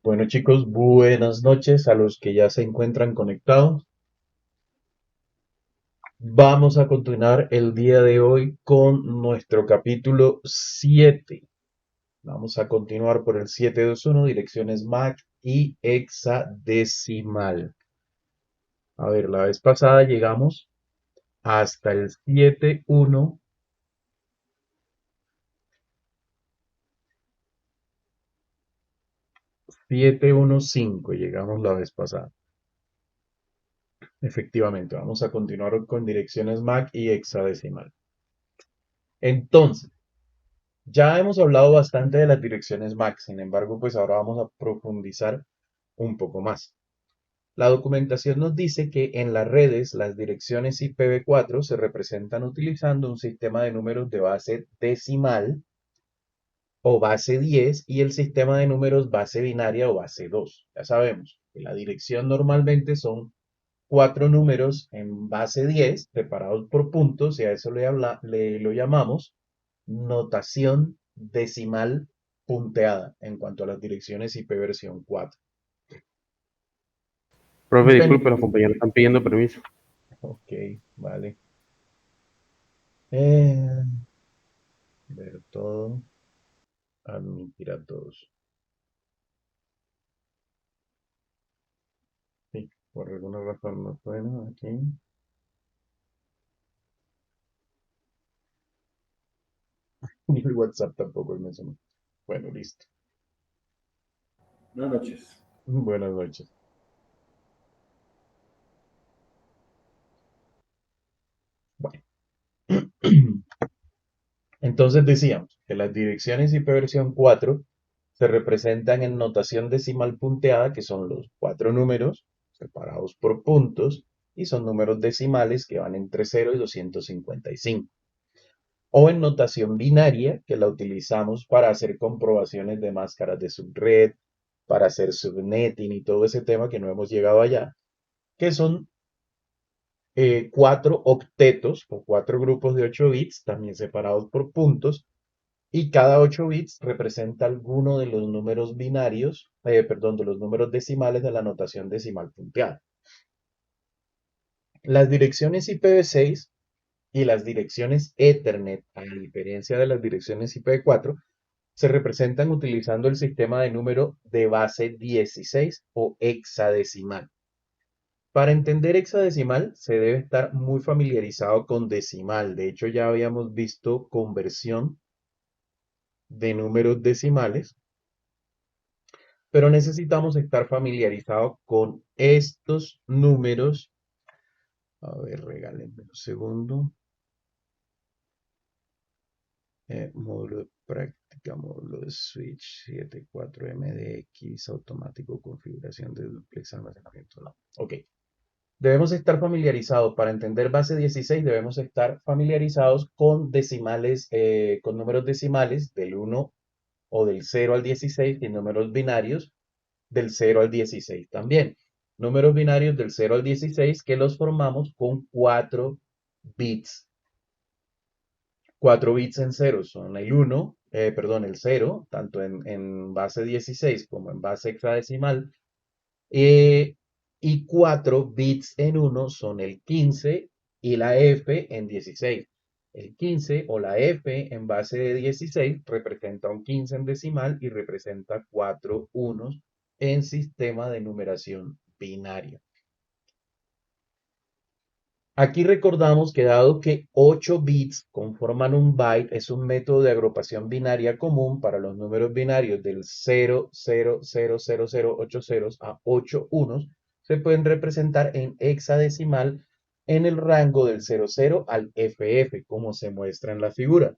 Bueno chicos, buenas noches a los que ya se encuentran conectados. Vamos a continuar el día de hoy con nuestro capítulo 7. Vamos a continuar por el 721, direcciones MAC y hexadecimal. A ver, la vez pasada llegamos hasta el 715, llegamos la vez pasada. Efectivamente, vamos a continuar con direcciones MAC y hexadecimal. Entonces, ya hemos hablado bastante de las direcciones MAC, sin embargo, pues ahora vamos a profundizar un poco más. La documentación nos dice que en las redes las direcciones IPv4 se representan utilizando un sistema de números de base decimal o base 10 y el sistema de números base binaria o base 2. Ya sabemos que la dirección normalmente son cuatro números en base 10 separados por puntos y a eso le lo llamamos notación decimal punteada en cuanto a las direcciones IP versión 4. Profe, Bueno, disculpe, los compañeros están pidiendo permiso. ok, vale. Eh, ver todo, admitir a todos. Sí, por alguna razón no suena aquí. Ni el WhatsApp tampoco me suena. Bueno, listo. Buenas noches. Buenas noches. Bueno. Entonces decíamos que las direcciones IP versión 4 se representan en notación decimal punteada, que son los cuatro números separados por puntos, y son números decimales que van entre 0 y 255. O en notación binaria, que la utilizamos para hacer comprobaciones de máscaras de subred, para hacer subnetting y todo ese tema que no hemos llegado allá, que son cuatro octetos o cuatro grupos de 8 bits, también separados por puntos, y cada 8 bits representa alguno de los números binarios, perdón, de los números decimales de la notación decimal punteada. Las direcciones IPv6 y las direcciones Ethernet, a diferencia de las direcciones IPv4, se representan utilizando el sistema de número de base 16 o hexadecimal. Para entender hexadecimal se debe estar muy familiarizado con decimal. De hecho, ya habíamos visto conversión de números decimales, pero necesitamos estar familiarizados con estos números. A ver, regálenme un segundo. Módulo de práctica, módulo de switch 74MDX, automático, configuración de duplex, almacenamiento. No. Ok. Debemos estar familiarizados, para entender base 16, debemos estar familiarizados con decimales, con números decimales del 1 o del 0 al 16 y números binarios del 0 al 16 también. Números binarios del 0 al 16 que los formamos con 4 bits. 4 bits en 0 son el 1, perdón, el 0, tanto en base 16 como en base hexadecimal. Eh, y 4 bits en 1 son el 15 y la F en 16. El 15 o la F en base de 16 representa un 15 en decimal y representa 4 unos en sistema de numeración binaria. Aquí recordamos que dado que 8 bits conforman un byte, es un método de agrupación binaria común para los números binarios del 0, 0, 0, 0, 0, 8 ceros a 8 unos, se pueden representar en hexadecimal en el rango del 00 al FF, como se muestra en la figura.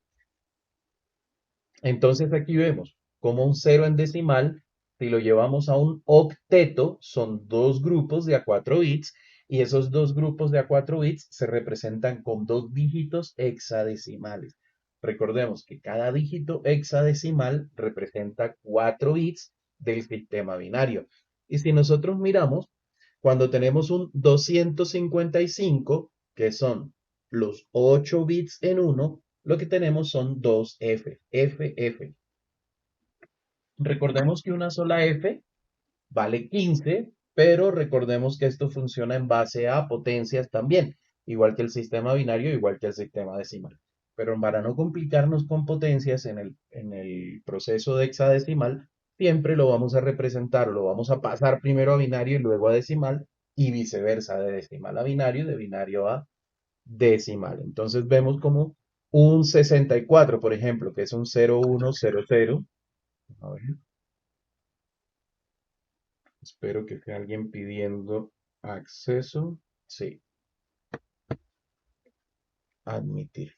Entonces aquí vemos como un 0 en decimal, si lo llevamos a un octeto, son dos grupos de a 4 bits y esos dos grupos de a 4 bits se representan con dos dígitos hexadecimales. Recordemos que cada dígito hexadecimal representa 4 bits del sistema binario. Y si nosotros miramos, cuando tenemos un 255, que son los 8 bits en uno, lo que tenemos son dos F, F, F. Recordemos que una sola F vale 15, pero recordemos que esto funciona en base a potencias también, igual que el sistema binario, igual que el sistema decimal. Pero para no complicarnos con potencias en el proceso de hexadecimal, siempre lo vamos a representar, lo vamos a pasar primero a binario y luego a decimal, y viceversa, de decimal a binario, de binario a decimal. Entonces vemos como un 64, por ejemplo, que es un 0100. A ver, espero que esté alguien pidiendo acceso. Sí, admitir.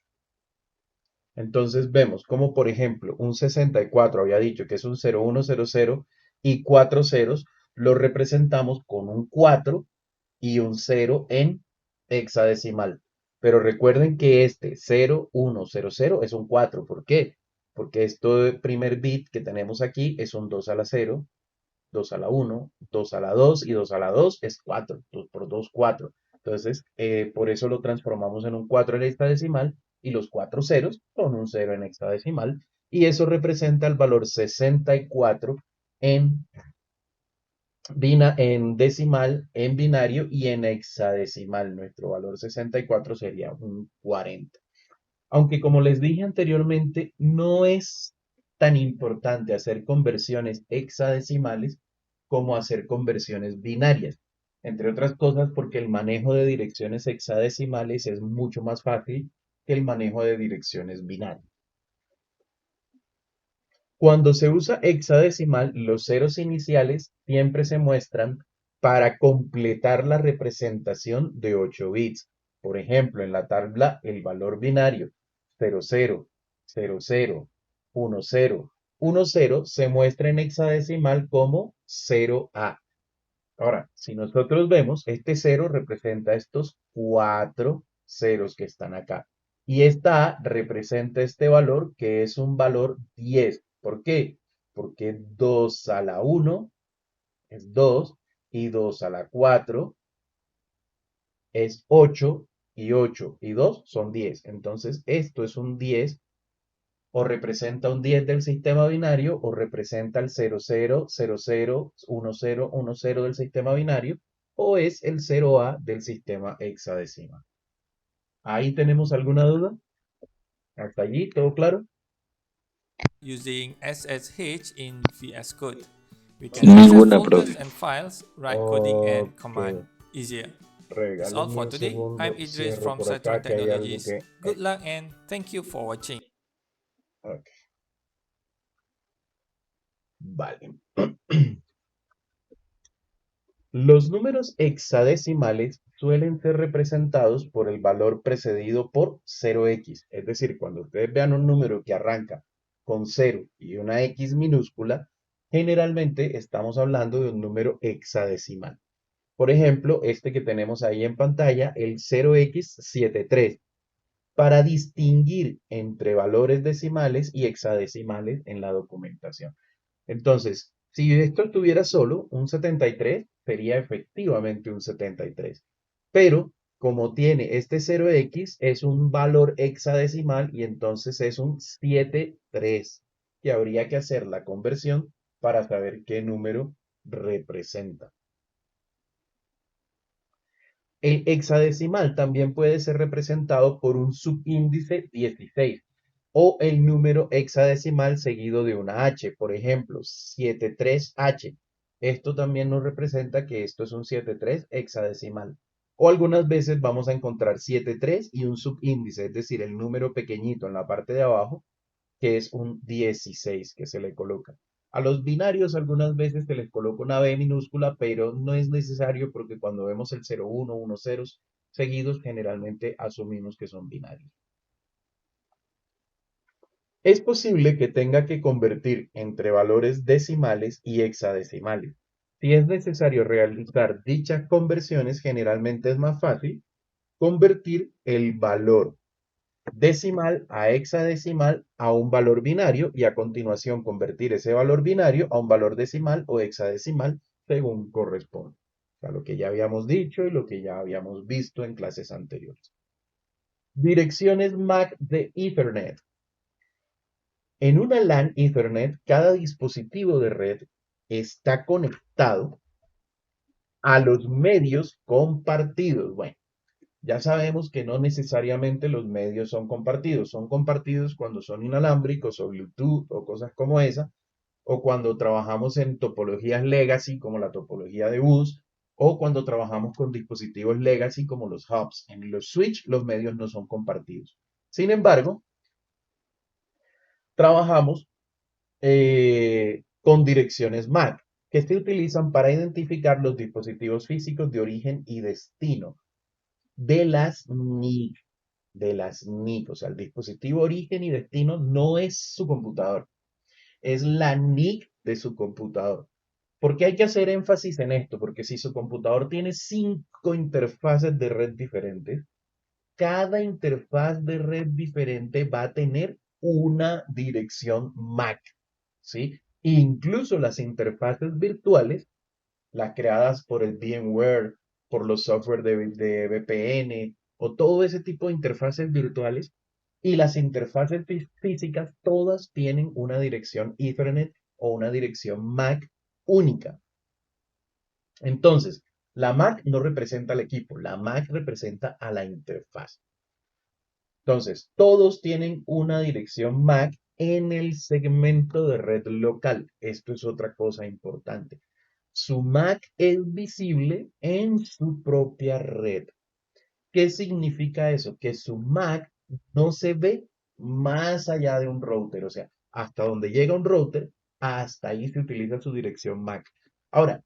Entonces vemos como, por ejemplo, un 64 había dicho que es un 0100 y cuatro ceros, lo representamos con un 4 y un 0 en hexadecimal. Pero recuerden que este 0100 es un 4. ¿Por qué? Porque este primer bit que tenemos aquí es un 2 a la 0, 2 a la 1, 2 a la 2 y 2 a la 2 es 4. 2 por 2, 4. Entonces, por eso lo transformamos en un 4 en hexadecimal y los 4 ceros son un 0 en hexadecimal y eso representa el valor 64 en, en decimal, en binario y en hexadecimal. Nuestro valor 64 sería un 40. Aunque como les dije anteriormente, no es tan importante hacer conversiones hexadecimales como hacer conversiones binarias. Entre otras cosas porque el manejo de direcciones hexadecimales es mucho más fácil que el manejo de direcciones binarias. Cuando se usa hexadecimal, los ceros iniciales siempre se muestran para completar la representación de 8 bits. Por ejemplo, en la tabla, el valor binario 00, 00, 10, 10 se muestra en hexadecimal como 0A. Ahora, si nosotros vemos, este 0 representa estos 4 ceros que están acá. Y esta A representa este valor que es un valor 10. ¿Por qué? Porque 2 a la 1 es 2 y 2 a la 4 es 8 y 8 y 2 son 10. Entonces, esto es un 10 o representa un 10 del sistema binario o representa el 00, 00, 10, 10 del sistema binario o es el 0A del sistema hexadecimal. ¿Ahí tenemos alguna duda? ¿Hasta allí? ¿Todo claro? Using SSH in VS Code. We can access Ninguna, folders profe. and files, write coding and Ok, command easier. That's all regálenme for un today. I'm segundo, Idris cierro from por acá Cytron que hay algo Technologies. que... Good luck and thank you for watching. Ok, vale. Los números hexadecimales suelen ser representados por el valor precedido por 0x. Es decir, cuando ustedes vean un número que arranca con 0 y una X minúscula, generalmente estamos hablando de un número hexadecimal. Por ejemplo, este que tenemos ahí en pantalla, el 0x73, para distinguir entre valores decimales y hexadecimales en la documentación. Entonces, si esto estuviera solo, un 73 sería efectivamente un 73. Pero como tiene este 0x, es un valor hexadecimal y entonces es un 73, que habría que hacer la conversión para saber qué número representa. El hexadecimal también puede ser representado por un subíndice 16 o el número hexadecimal seguido de una H, por ejemplo, 73H. Esto también nos representa que esto es un 73 hexadecimal. O algunas veces vamos a encontrar 73 y un subíndice, es decir, el número pequeñito en la parte de abajo, que es un 16 que se le coloca. A los binarios algunas veces se les coloca una B minúscula, pero no es necesario porque cuando vemos el 01, 1 ceros seguidos, generalmente asumimos que son binarios. Es posible que tenga que convertir entre valores decimales y hexadecimales. Si es necesario realizar dichas conversiones, generalmente es más fácil convertir el valor decimal a hexadecimal a un valor binario y a continuación convertir ese valor binario a un valor decimal o hexadecimal según corresponde. O sea, lo que ya habíamos dicho y lo que ya habíamos visto en clases anteriores. Direcciones MAC de Ethernet. En una LAN Ethernet, cada dispositivo de red está conectado a los medios compartidos. Bueno, ya sabemos que no necesariamente los medios son compartidos cuando son inalámbricos o Bluetooth o cosas como esa, o cuando trabajamos en topologías legacy como la topología de bus, o cuando trabajamos con dispositivos legacy como los hubs. En los switch los medios no son compartidos. Sin embargo, trabajamos con direcciones MAC que se utilizan para identificar los dispositivos físicos de origen y destino de las NIC, o sea, el dispositivo origen y destino no es su computador, es la NIC de su computador. ¿Por qué hay que hacer énfasis en esto? Porque si su computador tiene 5 interfaces de red diferentes, cada interfaz de red diferente va a tener una dirección MAC, ¿sí? Incluso las interfaces virtuales, las creadas por el VMware, por los software de VPN o todo ese tipo de interfaces virtuales y las interfaces físicas, todas tienen una dirección Ethernet o una dirección MAC única. Entonces, la MAC no representa al equipo, la MAC representa a la interfaz. Entonces, todos tienen una dirección MAC en el segmento de red local. Esto es otra cosa importante. Su MAC es visible en su propia red. ¿Qué significa eso? Que su MAC no se ve más allá de un router. O sea, hasta donde llega un router, hasta ahí se utiliza su dirección MAC. Ahora,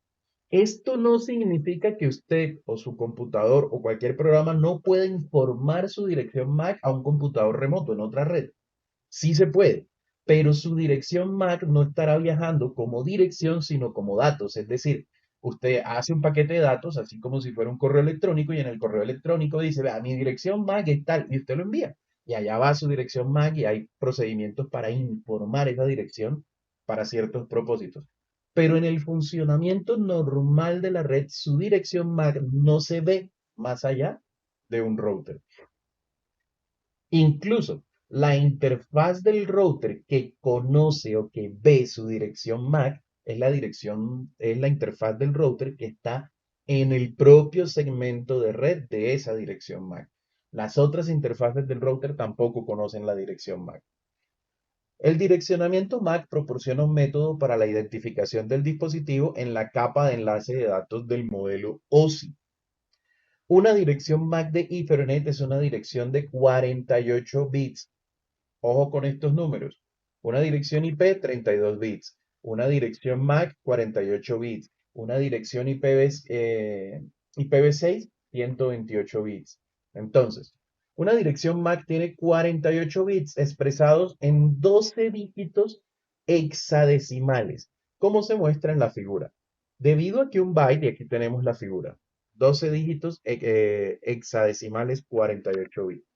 esto no significa que usted o su computador o cualquier programa no pueda informar su dirección MAC a un computador remoto en otra red. Sí se puede, pero su dirección MAC no estará viajando como dirección, sino como datos. Es decir, usted hace un paquete de datos, así como si fuera un correo electrónico, y en el correo electrónico dice, vea, mi dirección MAC es tal, y usted lo envía. Y allá va su dirección MAC y hay procedimientos para informar esa dirección para ciertos propósitos. Pero en el funcionamiento normal de la red, su dirección MAC no se ve más allá de un router. Incluso la interfaz del router que conoce o que ve su dirección MAC es la interfaz del router que está en el propio segmento de red de esa dirección MAC. Las otras interfaces del router tampoco conocen la dirección MAC. El direccionamiento MAC proporciona un método para la identificación del dispositivo en la capa de enlace de datos del modelo OSI. Una dirección MAC de Ethernet es una dirección de 48 bits. Ojo con estos números. Una dirección IP, 32 bits. Una dirección MAC, 48 bits. Una dirección IPv6, 128 bits. Entonces, una dirección MAC tiene 48 bits expresados en 12 dígitos hexadecimales, como se muestra en la figura. Debido a que un byte, y aquí tenemos la figura, 12 dígitos hexadecimales, 48 bits.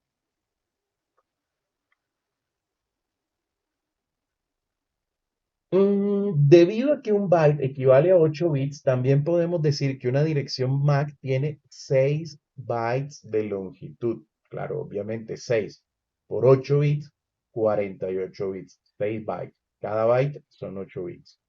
Debido a que un byte equivale a 8 bits, también podemos decir que una dirección MAC tiene 6 bytes de longitud. Claro, obviamente 6 por 8 bits, 48 bits, 6 bytes. Cada byte son 8 bits.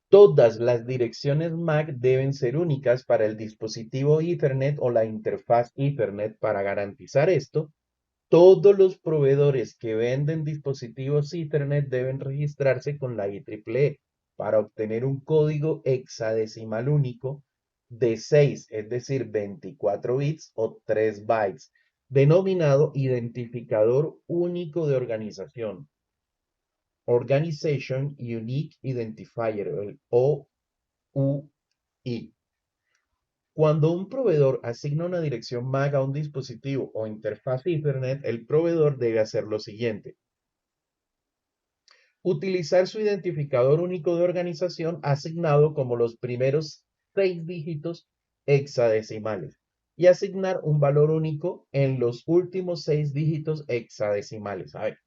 Todas las direcciones MAC deben ser únicas para el dispositivo Ethernet o la interfaz Ethernet. Para garantizar esto, todos los proveedores que venden dispositivos Ethernet deben registrarse con la IEEE para obtener un código hexadecimal único de 6, es decir, 24 bits o 3 bytes, denominado identificador único de organización, Organization Unique Identifier, el OUI. Cuando un proveedor asigna una dirección MAC a un dispositivo o interfaz Ethernet, el proveedor debe hacer lo siguiente: utilizar su identificador único de organización asignado como los primeros 6 dígitos hexadecimales y asignar un valor único en los últimos 6 dígitos hexadecimales. A ver,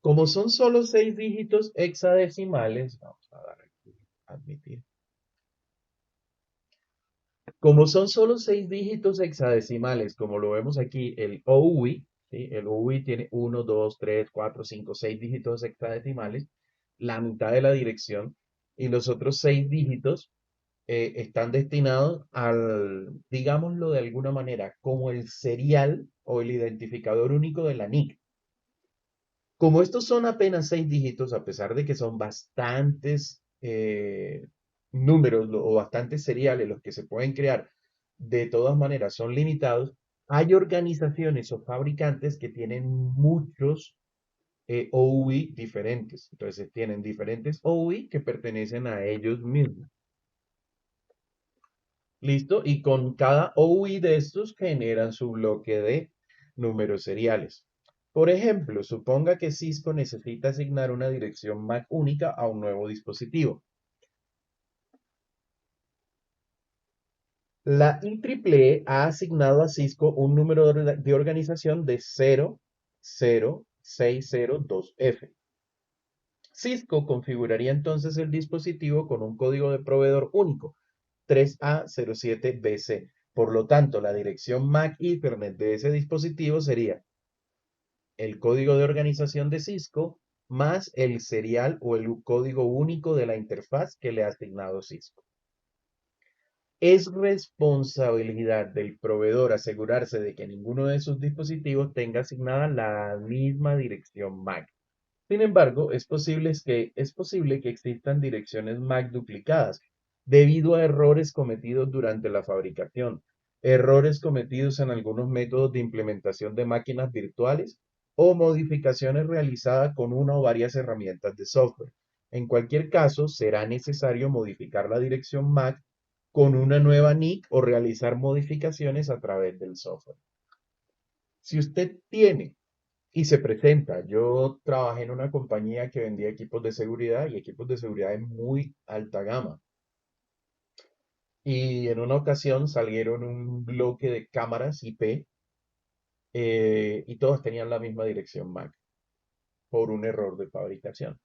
como son solo 6 dígitos hexadecimales, vamos a dar aquí, admitir. Como son solo 6 dígitos hexadecimales, como lo vemos aquí, el OUI, ¿sí? El OUI tiene 1, 2, 3, 4, 5, 6 dígitos hexadecimales, la mitad de la dirección, y los otros 6 dígitos están destinados al, digámoslo de alguna manera, como el serial o el identificador único de la NIC. Como estos son apenas 6 dígitos, a pesar de que son bastantes números o bastantes seriales los que se pueden crear, de todas maneras son limitados, hay organizaciones o fabricantes que tienen muchos OUI diferentes. Entonces tienen diferentes OUI que pertenecen a ellos mismos. ¿Listo? Y con cada OUI de estos generan su bloque de números seriales. Por ejemplo, suponga que Cisco necesita asignar una dirección MAC única a un nuevo dispositivo. La IEEE ha asignado a Cisco un número de organización de 00602F. Cisco configuraría entonces el dispositivo con un código de proveedor único, 3A07BC. Por lo tanto, la dirección MAC Ethernet de ese dispositivo sería el código de organización de Cisco más el serial o el código único de la interfaz que le ha asignado Cisco. Es responsabilidad del proveedor asegurarse de que ninguno de sus dispositivos tenga asignada la misma dirección MAC. Sin embargo, es posible que existan direcciones MAC duplicadas debido a errores cometidos durante la fabricación, errores cometidos en algunos métodos de implementación de máquinas virtuales o modificaciones realizadas con una o varias herramientas de software. En cualquier caso, será necesario modificar la dirección MAC con una nueva NIC o realizar modificaciones a través del software. Si usted tiene y se presenta. Yo trabajé en una compañía que vendía equipos de seguridad y equipos de seguridad de muy alta gama. Y en una ocasión salieron un bloque de cámaras IP y todas tenían la misma dirección MAC por un error de fabricación.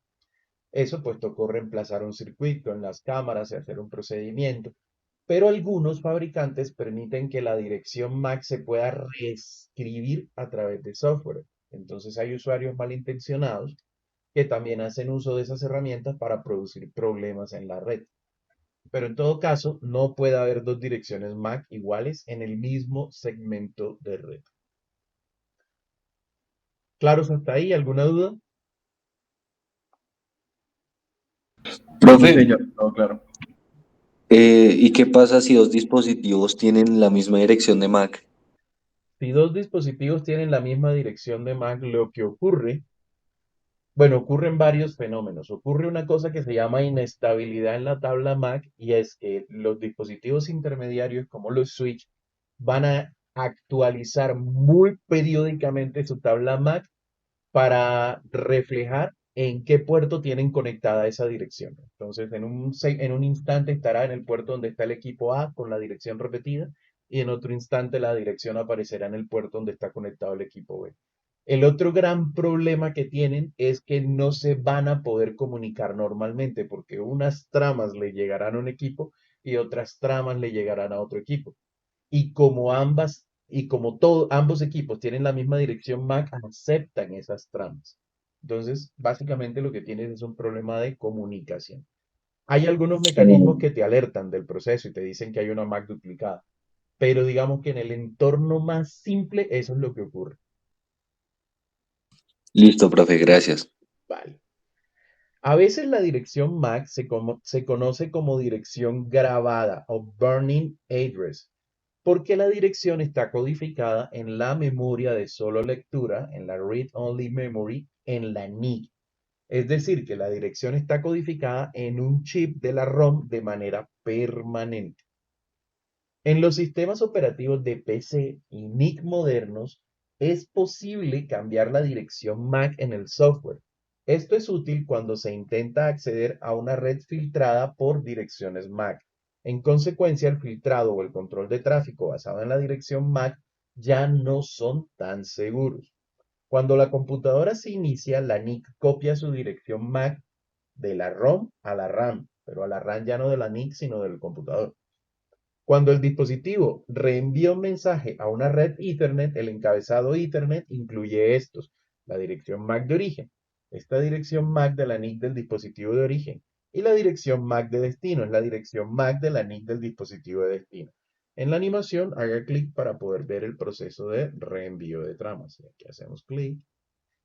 Eso pues tocó reemplazar un circuito en las cámaras y hacer un procedimiento. Pero algunos fabricantes permiten que la dirección MAC se pueda reescribir a través de software. Entonces hay usuarios malintencionados que también hacen uso de esas herramientas para producir problemas en la red. Pero en todo caso, no puede haber dos direcciones MAC iguales en el mismo segmento de red. ¿Claros hasta ahí? ¿Alguna duda? No, Profe, señor, no, claro. ¿y qué pasa si dos dispositivos tienen la misma dirección de MAC? Si dos dispositivos tienen la misma dirección de MAC, lo que ocurre, bueno, ocurren varios fenómenos. Ocurre una cosa que se llama inestabilidad en la tabla MAC y es que los dispositivos intermediarios como los switch van a actualizar muy periódicamente su tabla MAC para reflejar en qué puerto tienen conectada esa dirección. Entonces, en un instante estará en el puerto donde está el equipo A con la dirección repetida y en otro instante la dirección aparecerá en el puerto donde está conectado el equipo B. El otro gran problema que tienen es que no se van a poder comunicar normalmente porque unas tramas le llegarán a un equipo y otras tramas le llegarán a otro equipo. Y como ambos equipos tienen la misma dirección MAC, aceptan esas tramas. Entonces, básicamente lo que tienes es un problema de comunicación. Hay algunos mecanismos que te alertan del proceso y te dicen que hay una MAC duplicada, pero digamos que en el entorno más simple eso es lo que ocurre. Listo, profe, gracias. Vale. A veces la dirección MAC se conoce como dirección grabada o burning address, porque la dirección está codificada en la memoria de solo lectura, en la read-only memory, en la NIC. Es decir, que la dirección está codificada en un chip de la ROM de manera permanente. En los sistemas operativos de PC y NIC modernos, es posible cambiar la dirección MAC en el software. Esto es útil cuando se intenta acceder a una red filtrada por direcciones MAC. En consecuencia, el filtrado o el control de tráfico basado en la dirección MAC ya no son tan seguros. Cuando la computadora se inicia, la NIC copia su dirección MAC de la ROM a la RAM, pero a la RAM ya no de la NIC, sino del computador. Cuando el dispositivo reenvía un mensaje a una red Ethernet, el encabezado Ethernet incluye estos: la dirección MAC de origen, esta dirección MAC de la NIC del dispositivo de origen, y la dirección MAC de destino, es la dirección MAC de la NIC del dispositivo de destino. En la animación, haga clic para poder ver el proceso de reenvío de tramas. Y aquí hacemos clic.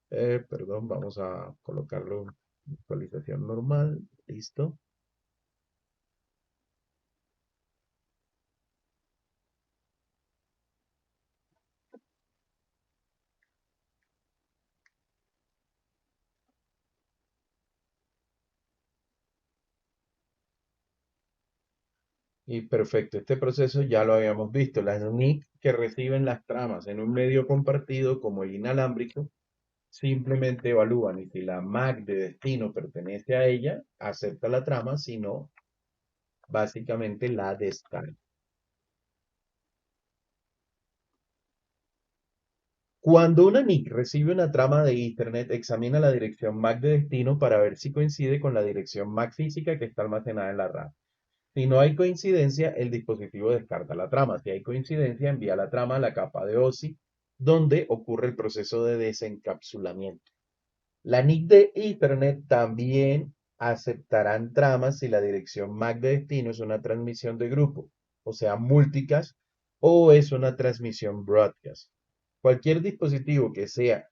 Perdón, vamos a colocarlo en actualización normal. Listo. Y perfecto, este proceso ya lo habíamos visto. Las NIC que reciben las tramas en un medio compartido como el inalámbrico simplemente evalúan y si la MAC de destino pertenece a ella, acepta la trama, si no, básicamente la descarga. Cuando una NIC recibe una trama de Ethernet, examina la dirección MAC de destino para ver si coincide con la dirección MAC física que está almacenada en la RAM. Si no hay coincidencia, el dispositivo descarta la trama. Si hay coincidencia, envía la trama a la capa de OSI, donde ocurre el proceso de desencapsulamiento. La NIC de Ethernet también aceptarán tramas si la dirección MAC de destino es una transmisión de grupo, o sea, multicast, o es una transmisión broadcast. Cualquier dispositivo que sea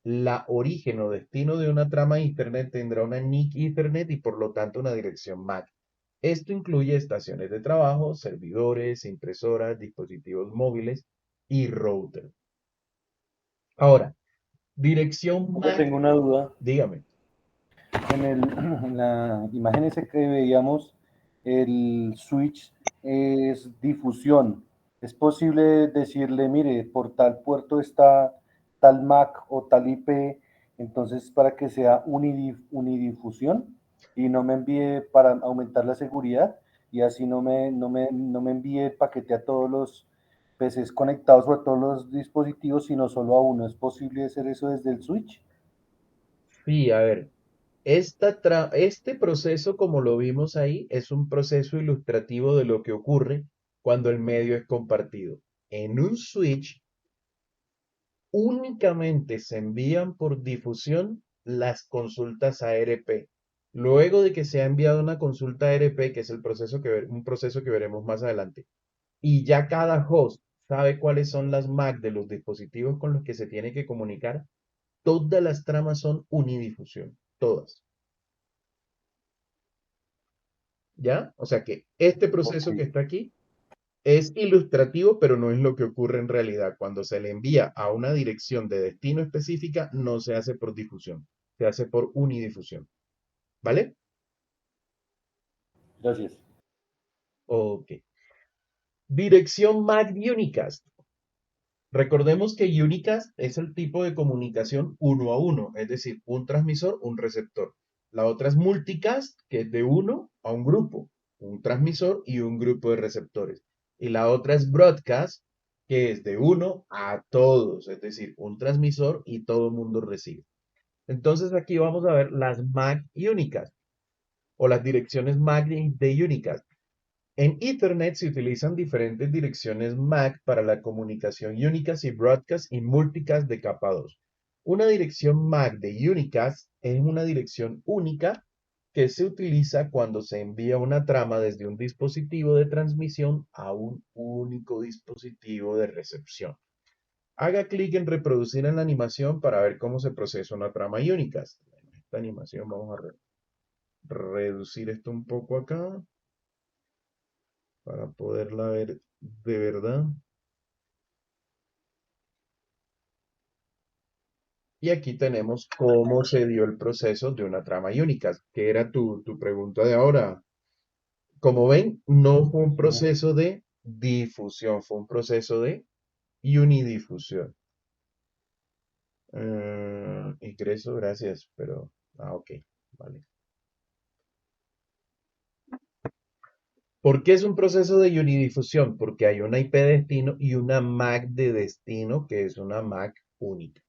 la origen o destino de una trama Ethernet tendrá una NIC Ethernet y por lo tanto una dirección MAC. Esto incluye estaciones de trabajo, servidores, impresoras, dispositivos móviles y router. Ahora, dirección Profe, MAC, tengo una duda. dígame. En la imagen esa que veíamos, el switch es difusión. ¿Es posible decirle, mire, por tal puerto está tal MAC o tal IP, entonces para que sea unidifusión y no me envíe para aumentar la seguridad y así no me envíe el paquete a todos los PCs conectados o a todos los dispositivos, sino solo a uno? ¿Es posible hacer eso desde el switch? Sí, a ver, este proceso, como lo vimos ahí, es un proceso ilustrativo de lo que ocurre cuando el medio es compartido. En un switch únicamente se envían por difusión las consultas ARP. Luego de que se ha enviado una consulta ARP, que es un proceso que veremos más adelante, y ya cada host sabe cuáles son las MAC de los dispositivos con los que se tiene que comunicar, todas las tramas son unidifusión, todas. ¿Ya? O sea que este Ok, proceso que está aquí es ilustrativo, pero no es lo que ocurre en realidad. Cuando se le envía a una dirección de destino específica, no se hace por difusión, se hace por unidifusión. ¿Vale? gracias. Ok. Dirección MAC Unicast. Recordemos que Unicast es el tipo de comunicación uno a uno, es decir, un transmisor, un receptor. La otra es multicast, que es de uno a un grupo, un transmisor y un grupo de receptores. Y la otra es broadcast, que es de uno a todos, es decir, un transmisor y todo el mundo recibe. Entonces aquí vamos a ver las MAC Unicast o las direcciones MAC de Unicast. En Ethernet se utilizan diferentes direcciones MAC para la comunicación unicast y broadcast y multicast de capa 2. Una dirección MAC de unicast es una dirección única que se utiliza cuando se envía una trama desde un dispositivo de transmisión a un único dispositivo de recepción. Haga clic en reproducir en la animación para ver cómo se procesa una trama unicast. En esta animación vamos a reducir esto un poco acá para poderla ver de verdad. Y aquí tenemos cómo se dio el proceso de una trama unicast, que era tu pregunta de ahora. Como ven, no fue un proceso de difusión, fue un proceso de unidifusión. Ingreso, gracias, pero... ok, vale. ¿Por qué es un proceso de unidifusión? Porque hay una IP de destino y una MAC de destino, que es una MAC única.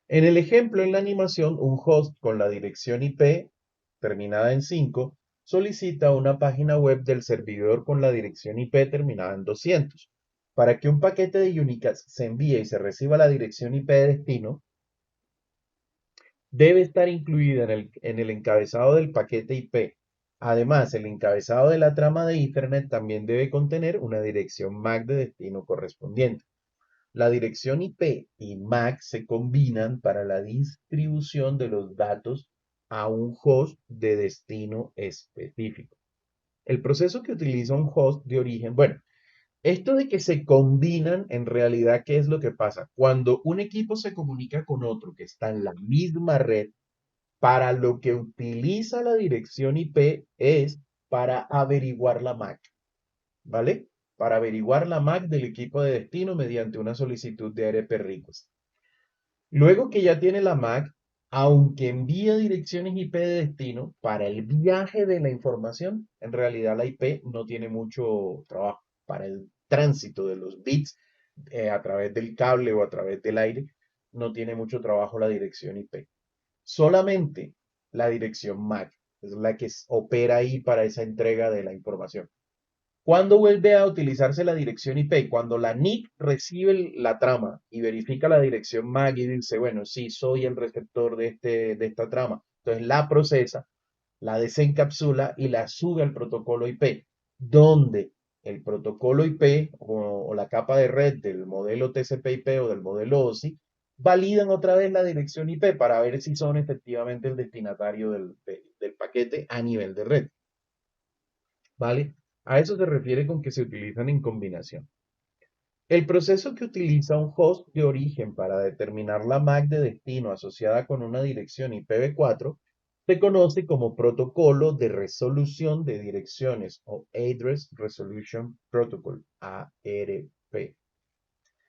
En el ejemplo en la animación, un host con la dirección IP terminada en 5 solicita una página web del servidor con la dirección IP terminada en 200. Para que un paquete de Unicast se envíe y se reciba la dirección IP de destino, debe estar incluida en el encabezado del paquete IP. Además, el encabezado de la trama de Ethernet también debe contener una dirección MAC de destino correspondiente. La dirección IP y MAC se combinan para la distribución de los datos a un host de destino específico. El proceso que utiliza un host de origen, bueno, esto de que se combinan, en realidad, ¿qué es lo que pasa? Cuando un equipo se comunica con otro que está en la misma red, para lo que utiliza la dirección IP es para averiguar la MAC, ¿vale? Para averiguar la MAC del equipo de destino mediante una solicitud de ARP request. Luego que ya tiene la MAC, aunque envía direcciones IP de destino, para el viaje de la información, en realidad la IP no tiene mucho trabajo. Para el tránsito de los bits a través del cable o a través del aire, no tiene mucho trabajo la dirección IP. Solamente la dirección MAC es la que opera ahí para esa entrega de la información. ¿Cuándo vuelve a utilizarse la dirección IP? Cuando la NIC recibe la trama y verifica la dirección MAC y dice, bueno, sí, soy el receptor de esta trama. Entonces la procesa, la desencapsula y la sube al protocolo IP, donde el protocolo IP o la capa de red del modelo TCP/IP o del modelo OSI validan otra vez la dirección IP para ver si son efectivamente el destinatario del paquete a nivel de red. ¿Vale? A eso se refiere con que se utilizan en combinación. El proceso que utiliza un host de origen para determinar la MAC de destino asociada con una dirección IPv4 se conoce como protocolo de resolución de direcciones o Address Resolution Protocol, ARP.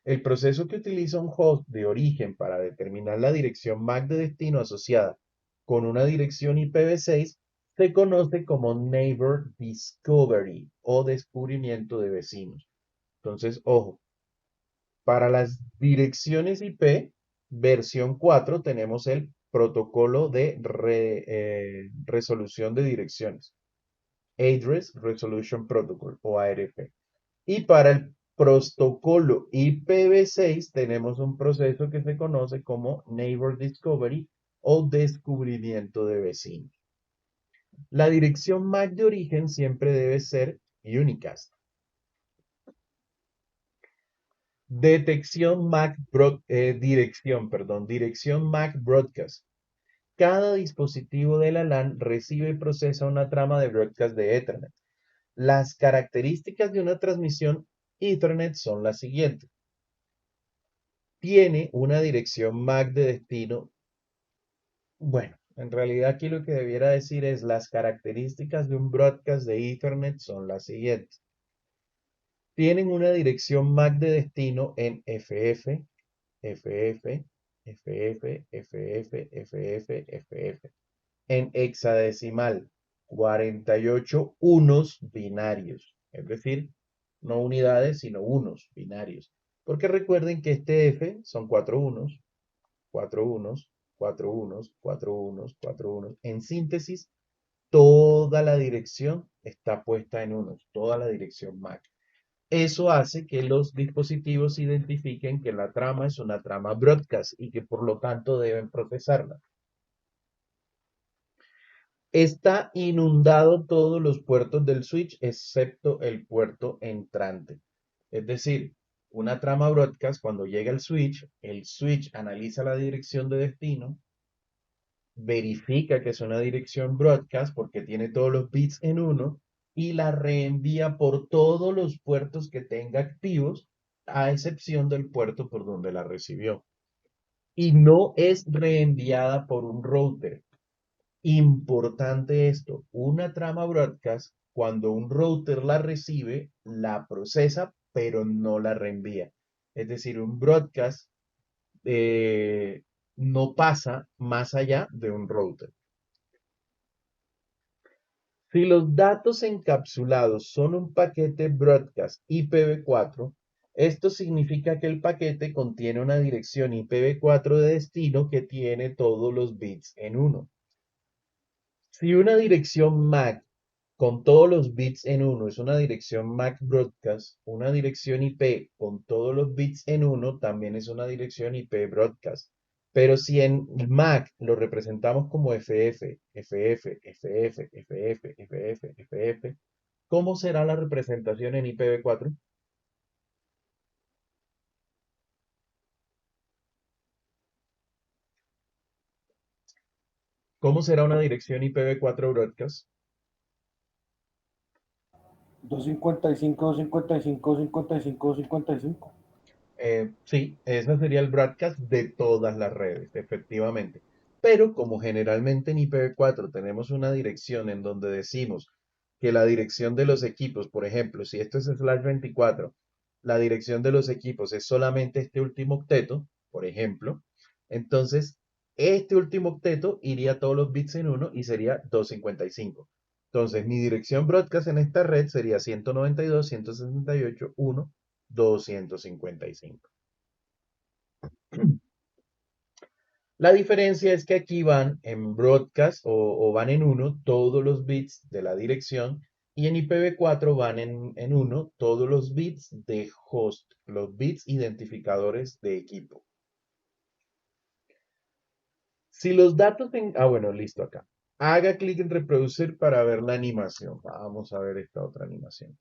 El proceso que utiliza un host de origen para determinar la dirección MAC de destino asociada con una dirección IPv6 se conoce como Neighbor Discovery o descubrimiento de vecinos. Entonces, ojo, para las direcciones IP, versión 4, tenemos el protocolo de resolución de direcciones, Address Resolution Protocol o ARP. Y para el protocolo IPv6 tenemos un proceso que se conoce como Neighbor Discovery o descubrimiento de vecinos. La dirección MAC de origen siempre debe ser unicast. Dirección MAC broadcast. Cada dispositivo de la LAN recibe y procesa una trama de broadcast de Ethernet. Las características de una transmisión Ethernet son las siguientes. Tiene una dirección MAC de destino. Bueno, en realidad aquí lo que debiera decir es las características de un broadcast de Ethernet son las siguientes. Tienen una dirección MAC de destino en FF, FF, FF, FF, FF, FF. En hexadecimal, 48 unos binarios. Es decir, no unidades, sino unos binarios. Porque recuerden que este F son 4 unos, 4 unos, 4 unos, 4 unos, 4 unos. En síntesis, toda la dirección está puesta en unos, toda la dirección MAC. Eso hace que los dispositivos identifiquen que la trama es una trama broadcast y que por lo tanto deben procesarla. Está inundado todos los puertos del switch excepto el puerto entrante. Es decir, una trama broadcast cuando llega el switch analiza la dirección de destino, verifica que es una dirección broadcast porque tiene todos los bits en uno y la reenvía por todos los puertos que tenga activos, a excepción del puerto por donde la recibió. Y no es reenviada por un router. Importante esto, una trama broadcast, cuando un router la recibe, la procesa, pero no la reenvía. Es decir, un broadcast no pasa más allá de un router. Si los datos encapsulados son un paquete broadcast IPv4, esto significa que el paquete contiene una dirección IPv4 de destino que tiene todos los bits en uno. Si una dirección MAC con todos los bits en uno es una dirección MAC broadcast, una dirección IP con todos los bits en uno también es una dirección IP broadcast. Pero si en MAC lo representamos como FF, FF, FF, FF, FF, FF, ¿cómo será la representación en IPv4? ¿Cómo será una dirección IPv4 broadcast? 255, 255, 255, 255. Sí, ese sería el broadcast de todas las redes, efectivamente. Pero como generalmente en IPv4 tenemos una dirección en donde decimos que la dirección de los equipos, por ejemplo, si esto es /24, la dirección de los equipos es solamente este último octeto, por ejemplo, entonces este último octeto iría a todos los bits en uno y sería 255. Entonces mi dirección broadcast en esta red sería 192.168.1.255. La diferencia es que aquí van en broadcast o van en uno todos los bits de la dirección y en IPv4 van en uno todos los bits de host, los bits identificadores de equipo. Si los datos en... Ah, bueno, listo acá. Haga clic en reproducir para ver la animación. Vamos a ver esta otra animación.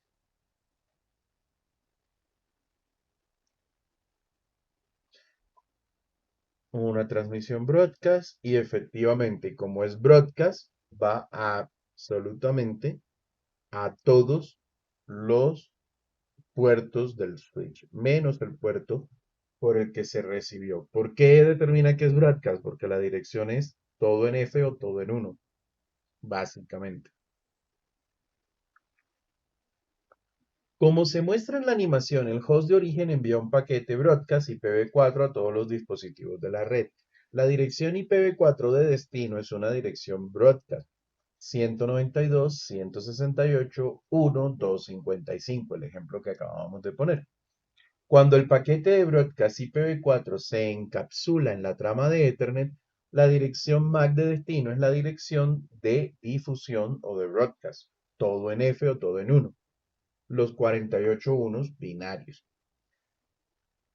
Una transmisión broadcast y efectivamente, como es broadcast, va absolutamente a todos los puertos del switch, menos el puerto por el que se recibió. ¿Por qué determina que es broadcast? Porque la dirección es todo en F o todo en 1, básicamente. Como se muestra en la animación, el host de origen envía un paquete broadcast IPv4 a todos los dispositivos de la red. La dirección IPv4 de destino es una dirección broadcast 192.168.1.255, el ejemplo que acabamos de poner. Cuando el paquete de broadcast IPv4 se encapsula en la trama de Ethernet, la dirección MAC de destino es la dirección de difusión o de broadcast, todo en F o todo en 1, los 48 unos binarios.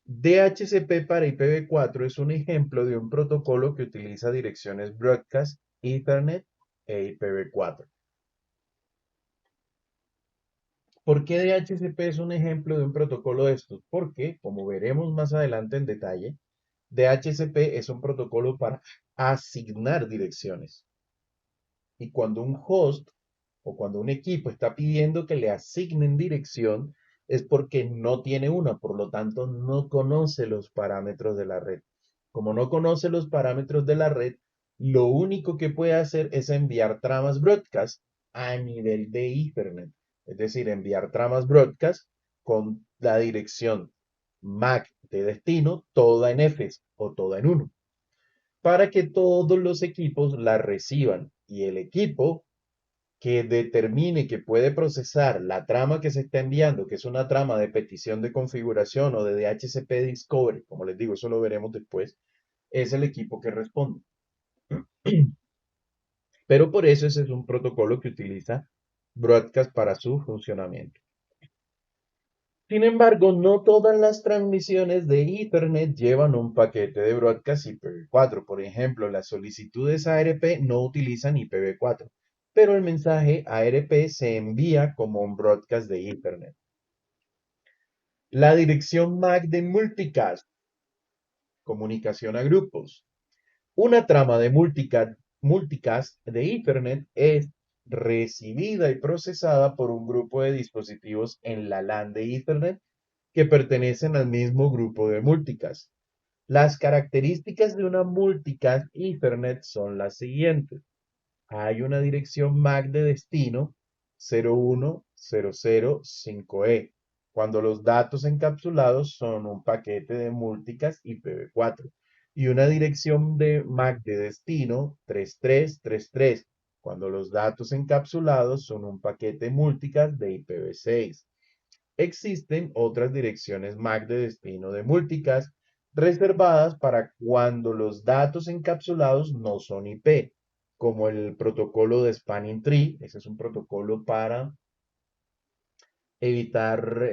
DHCP para IPv4 es un ejemplo de un protocolo que utiliza direcciones broadcast, Ethernet e IPv4. ¿Por qué DHCP es un ejemplo de un protocolo de estos? Porque, como veremos más adelante en detalle, DHCP es un protocolo para asignar direcciones. Y cuando un host o cuando un equipo está pidiendo que le asignen dirección, es porque no tiene una, por lo tanto no conoce los parámetros de la red. Como no conoce los parámetros de la red, lo único que puede hacer es enviar tramas broadcast a nivel de Ethernet. Es decir, enviar tramas broadcast con la dirección MAC de destino, toda en F o toda en 1, para que todos los equipos la reciban y el equipo que determine que puede procesar la trama que se está enviando, que es una trama de petición de configuración o de DHCP Discovery, como les digo, eso lo veremos después, es el equipo que responde. Pero por eso ese es un protocolo que utiliza Broadcast para su funcionamiento. Sin embargo, no todas las transmisiones de Ethernet llevan un paquete de Broadcast IPv4. Por ejemplo, las solicitudes ARP no utilizan IPv4, pero el mensaje ARP se envía como un Broadcast de Ethernet. La dirección MAC de multicast, comunicación a grupos. Una trama de multicast de Ethernet es recibida y procesada por un grupo de dispositivos en la LAN de Ethernet que pertenecen al mismo grupo de multicast. Las características de una multicast Ethernet son las siguientes. Hay una dirección MAC de destino 01005E, cuando los datos encapsulados son un paquete de multicast IPv4, y una dirección de MAC de destino 3333, cuando los datos encapsulados son un paquete multicast de IPv6. Existen otras direcciones MAC de destino de multicast reservadas para cuando los datos encapsulados no son IP. como el protocolo de Spanning Tree. Ese es un protocolo para evitar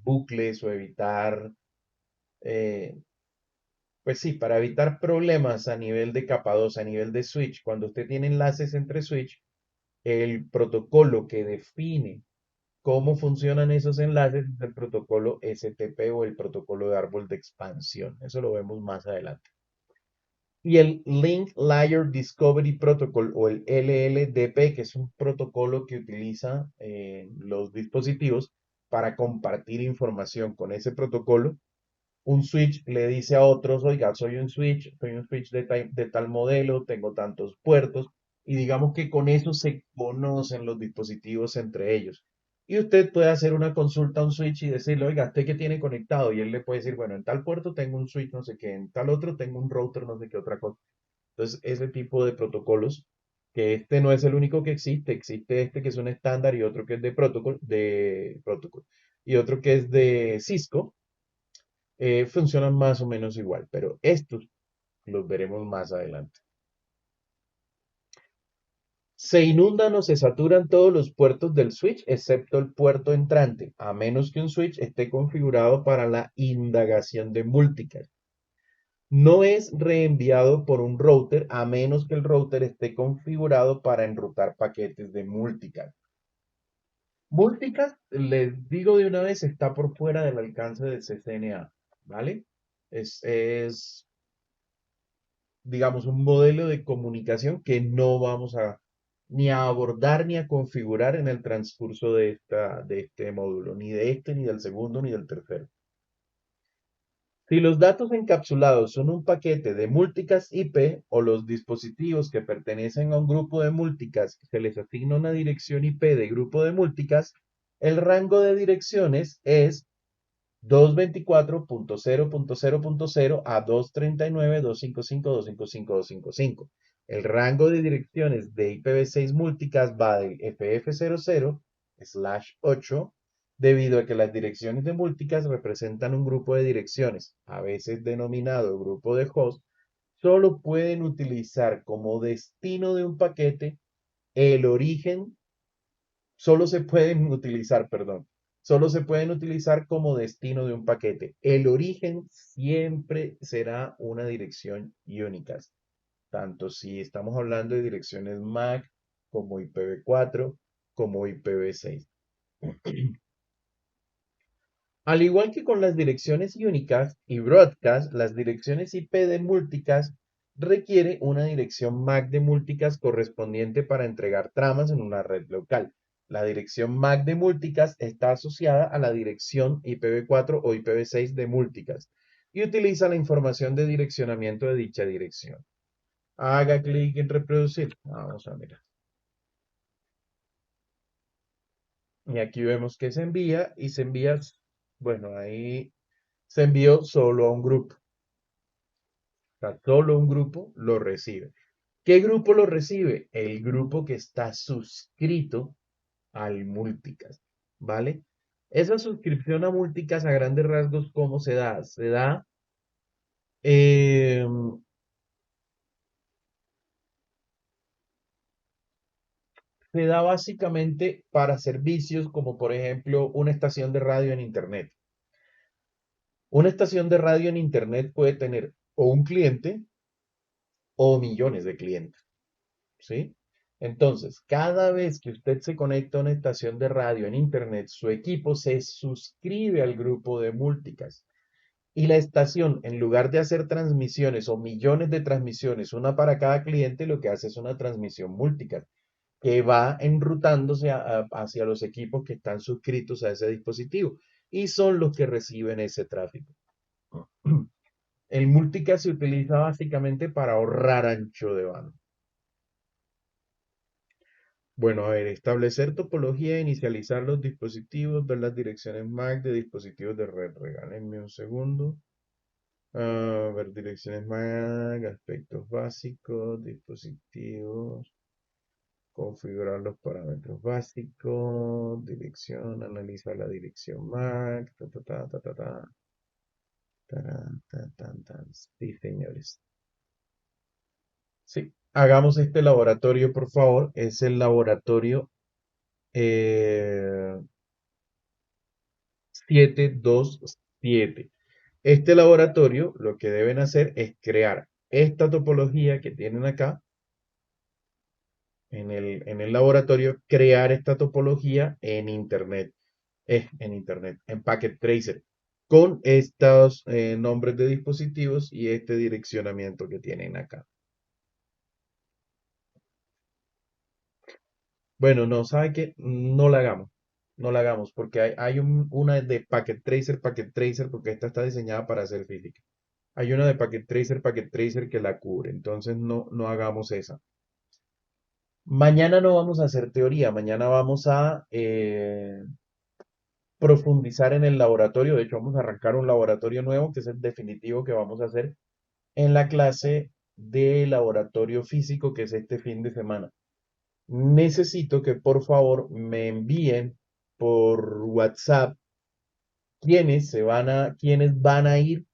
bucles o evitar, eh, pues sí, para evitar problemas a nivel de capa 2, a nivel de switch. Cuando usted tiene enlaces entre switch, el protocolo que define cómo funcionan esos enlaces es el protocolo STP o el protocolo de árbol de expansión. Eso lo vemos más adelante. Y el Link Layer Discovery Protocol o el LLDP, que es un protocolo que utiliza los dispositivos para compartir información con ese protocolo. Un switch le dice a otros, oiga, soy un switch de tal modelo, tengo tantos puertos, y digamos que con eso se conocen los dispositivos entre ellos. Y usted puede hacer una consulta a un switch y decirle, oiga, ¿usted qué tiene conectado? Y él le puede decir, bueno, en tal puerto tengo un switch, no sé qué, en tal otro tengo un router, no sé qué otra cosa. Entonces, ese tipo de protocolos, que este no es el único que existe, existe este que es un estándar y otro que es de protocol, y otro que es de Cisco, funcionan más o menos igual, pero estos los veremos más adelante. Se inundan o se saturan todos los puertos del switch, excepto el puerto entrante, a menos que un switch esté configurado para la indagación de multicast. No es reenviado por un router a menos que el router esté configurado para enrutar paquetes de multicast. Multicast, les digo de una vez, está por fuera del alcance del CCNA, ¿vale? Es digamos, un modelo de comunicación que no vamos a ni a abordar ni a configurar en el transcurso de este módulo, ni de este, ni del segundo, ni del tercero. Si los datos encapsulados son un paquete de multicast IP o los dispositivos que pertenecen a un grupo de multicast se les asigna una dirección IP de grupo de multicast, el rango de direcciones es 224.0.0.0 a 239.255.255.255. El rango de direcciones de IPv6 multicast va del FF00/8, debido a que las direcciones de multicast representan un grupo de direcciones, a veces denominado grupo de host, solo pueden utilizar como destino de un paquete el origen solo se pueden utilizar, perdón, solo se pueden utilizar como destino de un paquete. El origen siempre será una dirección Unicast, tanto si estamos hablando de direcciones MAC como IPv4 como IPv6. Al igual que con las direcciones Unicast y Broadcast, las direcciones IP de multicast requiere una dirección MAC de multicast correspondiente para entregar tramas en una red local. La dirección MAC de multicast está asociada a la dirección IPv4 o IPv6 de multicast y utiliza la información de direccionamiento de dicha dirección. Haga clic en reproducir. Vamos a mirar. Y aquí vemos que se envía y se envía, bueno, ahí se envió solo a un grupo. O sea, solo un grupo lo recibe. ¿Qué grupo lo recibe? El grupo que está suscrito al multicast, ¿vale? Esa suscripción a multicast a grandes rasgos, ¿cómo se da? Eh, se da básicamente para servicios como por ejemplo una estación de radio en Internet. Una estación de radio en Internet puede tener o un cliente o millones de clientes. ¿Sí? Entonces, cada vez que usted se conecta a una estación de radio en Internet, su equipo se suscribe al grupo de multicast. Y la estación, en lugar de hacer transmisiones o millones de transmisiones, una para cada cliente, lo que hace es una transmisión multicast, que va enrutándose hacia los equipos que están suscritos a ese dispositivo y son los que reciben ese tráfico. El multicast se utiliza básicamente para ahorrar ancho de banda. Bueno, a ver, establecer topología, inicializar los dispositivos, ver las direcciones MAC de dispositivos de red. Regálenme un segundo. Ver direcciones MAC, aspectos básicos, dispositivos, configurar los parámetros básicos, dirección, analizar la dirección MAC, ta, ta, ta, ta, ta, ta, tarán, tan, tan, tan. Sí, señores. Sí, Hagamos este laboratorio, por favor. Es el laboratorio 727. Este laboratorio lo que deben hacer es crear esta topología que tienen acá en el laboratorio, crear esta topología en Internet, en Packet Tracer, con estos nombres de dispositivos y este direccionamiento que tienen acá. Bueno, no, ¿sabe qué? No la hagamos. No la hagamos porque hay una de Packet Tracer, porque esta está diseñada para hacer física. Hay una de Packet Tracer que la cubre, entonces no hagamos esa. Mañana no vamos a hacer teoría, mañana vamos a profundizar en el laboratorio. De hecho, vamos a arrancar un laboratorio nuevo, que es el definitivo que vamos a hacer en la clase de laboratorio físico, que es este fin de semana. Necesito que por favor me envíen por WhatsApp quiénes van a ir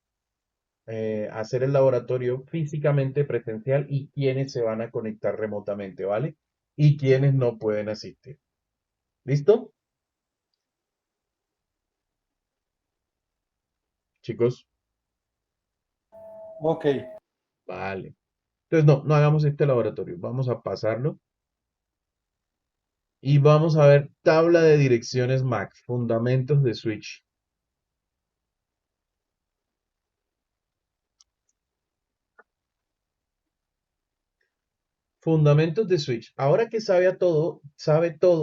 a hacer el laboratorio físicamente presencial y quiénes se van a conectar remotamente, ¿vale? Y quiénes no pueden asistir. ¿Listo? Chicos, Ok, vale. Entonces no hagamos este laboratorio. Vamos a pasarlo y vamos a ver tabla de direcciones MAC, fundamentos de switch. Fundamentos de Switch. Ahora que sabe todo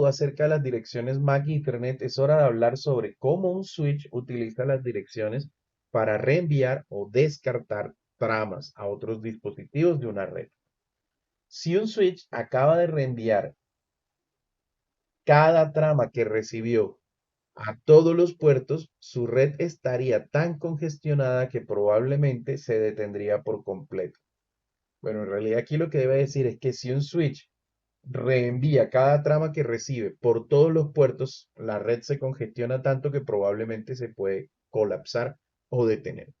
acerca de las direcciones MAC y Ethernet, es hora de hablar sobre cómo un switch utiliza las direcciones para reenviar o descartar tramas a otros dispositivos de una red. Si un switch acaba de reenviar cada trama que recibió a todos los puertos, su red estaría tan congestionada que probablemente se detendría por completo. Bueno, en realidad aquí lo que debe decir es que si un switch reenvía cada trama que recibe por todos los puertos, la red se congestiona tanto que probablemente se puede colapsar o detener.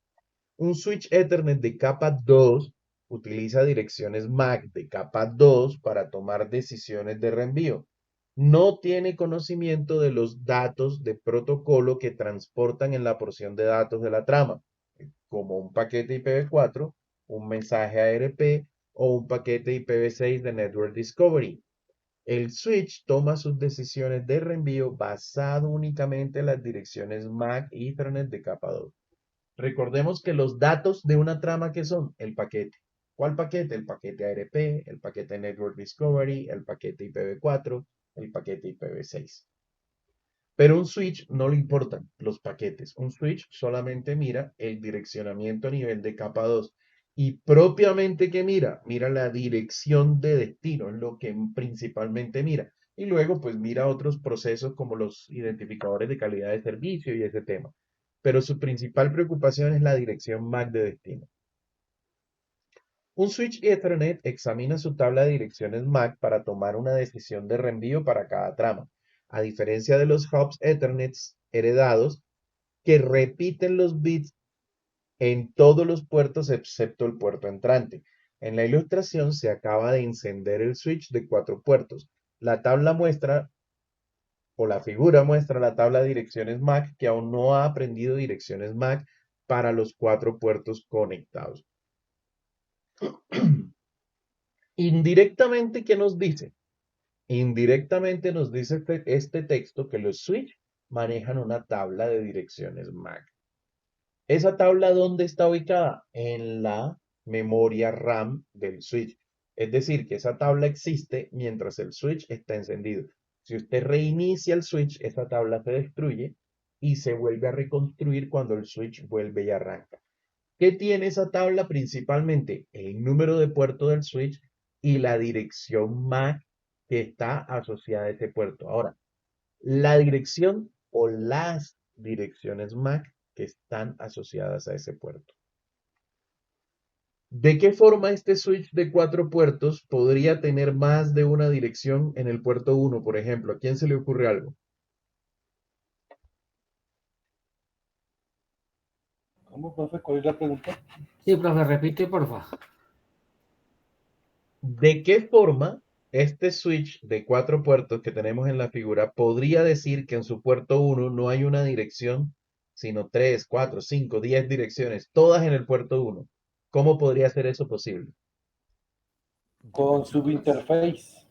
Un switch Ethernet de capa 2 utiliza direcciones MAC de capa 2 para tomar decisiones de reenvío. No tiene conocimiento de los datos de protocolo que transportan en la porción de datos de la trama, como un paquete IPv4, un mensaje ARP o un paquete IPv6 de Network Discovery. El switch toma sus decisiones de reenvío basado únicamente en las direcciones MAC y Ethernet de capa 2. Recordemos que los datos de una trama, ¿qué son? El paquete. ¿Cuál paquete? El paquete ARP, el paquete Network Discovery, el paquete IPv4, el paquete IPv6. Pero un switch no le importan los paquetes. Un switch solamente mira el direccionamiento a nivel de capa 2. Y propiamente que mira la dirección de destino, es lo que principalmente mira. Y luego pues mira otros procesos como los identificadores de calidad de servicio y ese tema. Pero su principal preocupación es la dirección MAC de destino. Un switch Ethernet examina su tabla de direcciones MAC para tomar una decisión de reenvío para cada trama, a diferencia de los hubs Ethernet heredados que repiten los bits en todos los puertos excepto el puerto entrante. En la ilustración se acaba de encender el switch de 4 puertos. La tabla muestra o la figura muestra la tabla de direcciones MAC que aún no ha aprendido direcciones MAC para los 4 puertos conectados. Indirectamente, ¿qué nos dice? Indirectamente nos dice este texto que los switch manejan una tabla de direcciones MAC. ¿Esa tabla dónde está ubicada? En la memoria RAM del switch. Es decir, que esa tabla existe mientras el switch está encendido. Si usted reinicia el switch, esa tabla se destruye y se vuelve a reconstruir cuando el switch vuelve y arranca. ¿Qué tiene esa tabla? Principalmente el número de puerto del switch y la dirección MAC que está asociada a ese puerto. Ahora, la dirección o las direcciones MAC que están asociadas a ese puerto. ¿De qué forma este switch de 4 puertos podría tener más de una dirección en el puerto 1, por ejemplo? ¿A quién se le ocurre algo? ¿cómo, profe? ¿Cuál es la pregunta? Sí, profe, repite, porfa. ¿De qué forma este switch de 4 puertos que tenemos en la figura podría decir que en su puerto 1 no hay una dirección, sino 3, 4, 5, 10 direcciones, todas en el puerto 1? ¿Cómo podría ser eso posible? Con subinterface.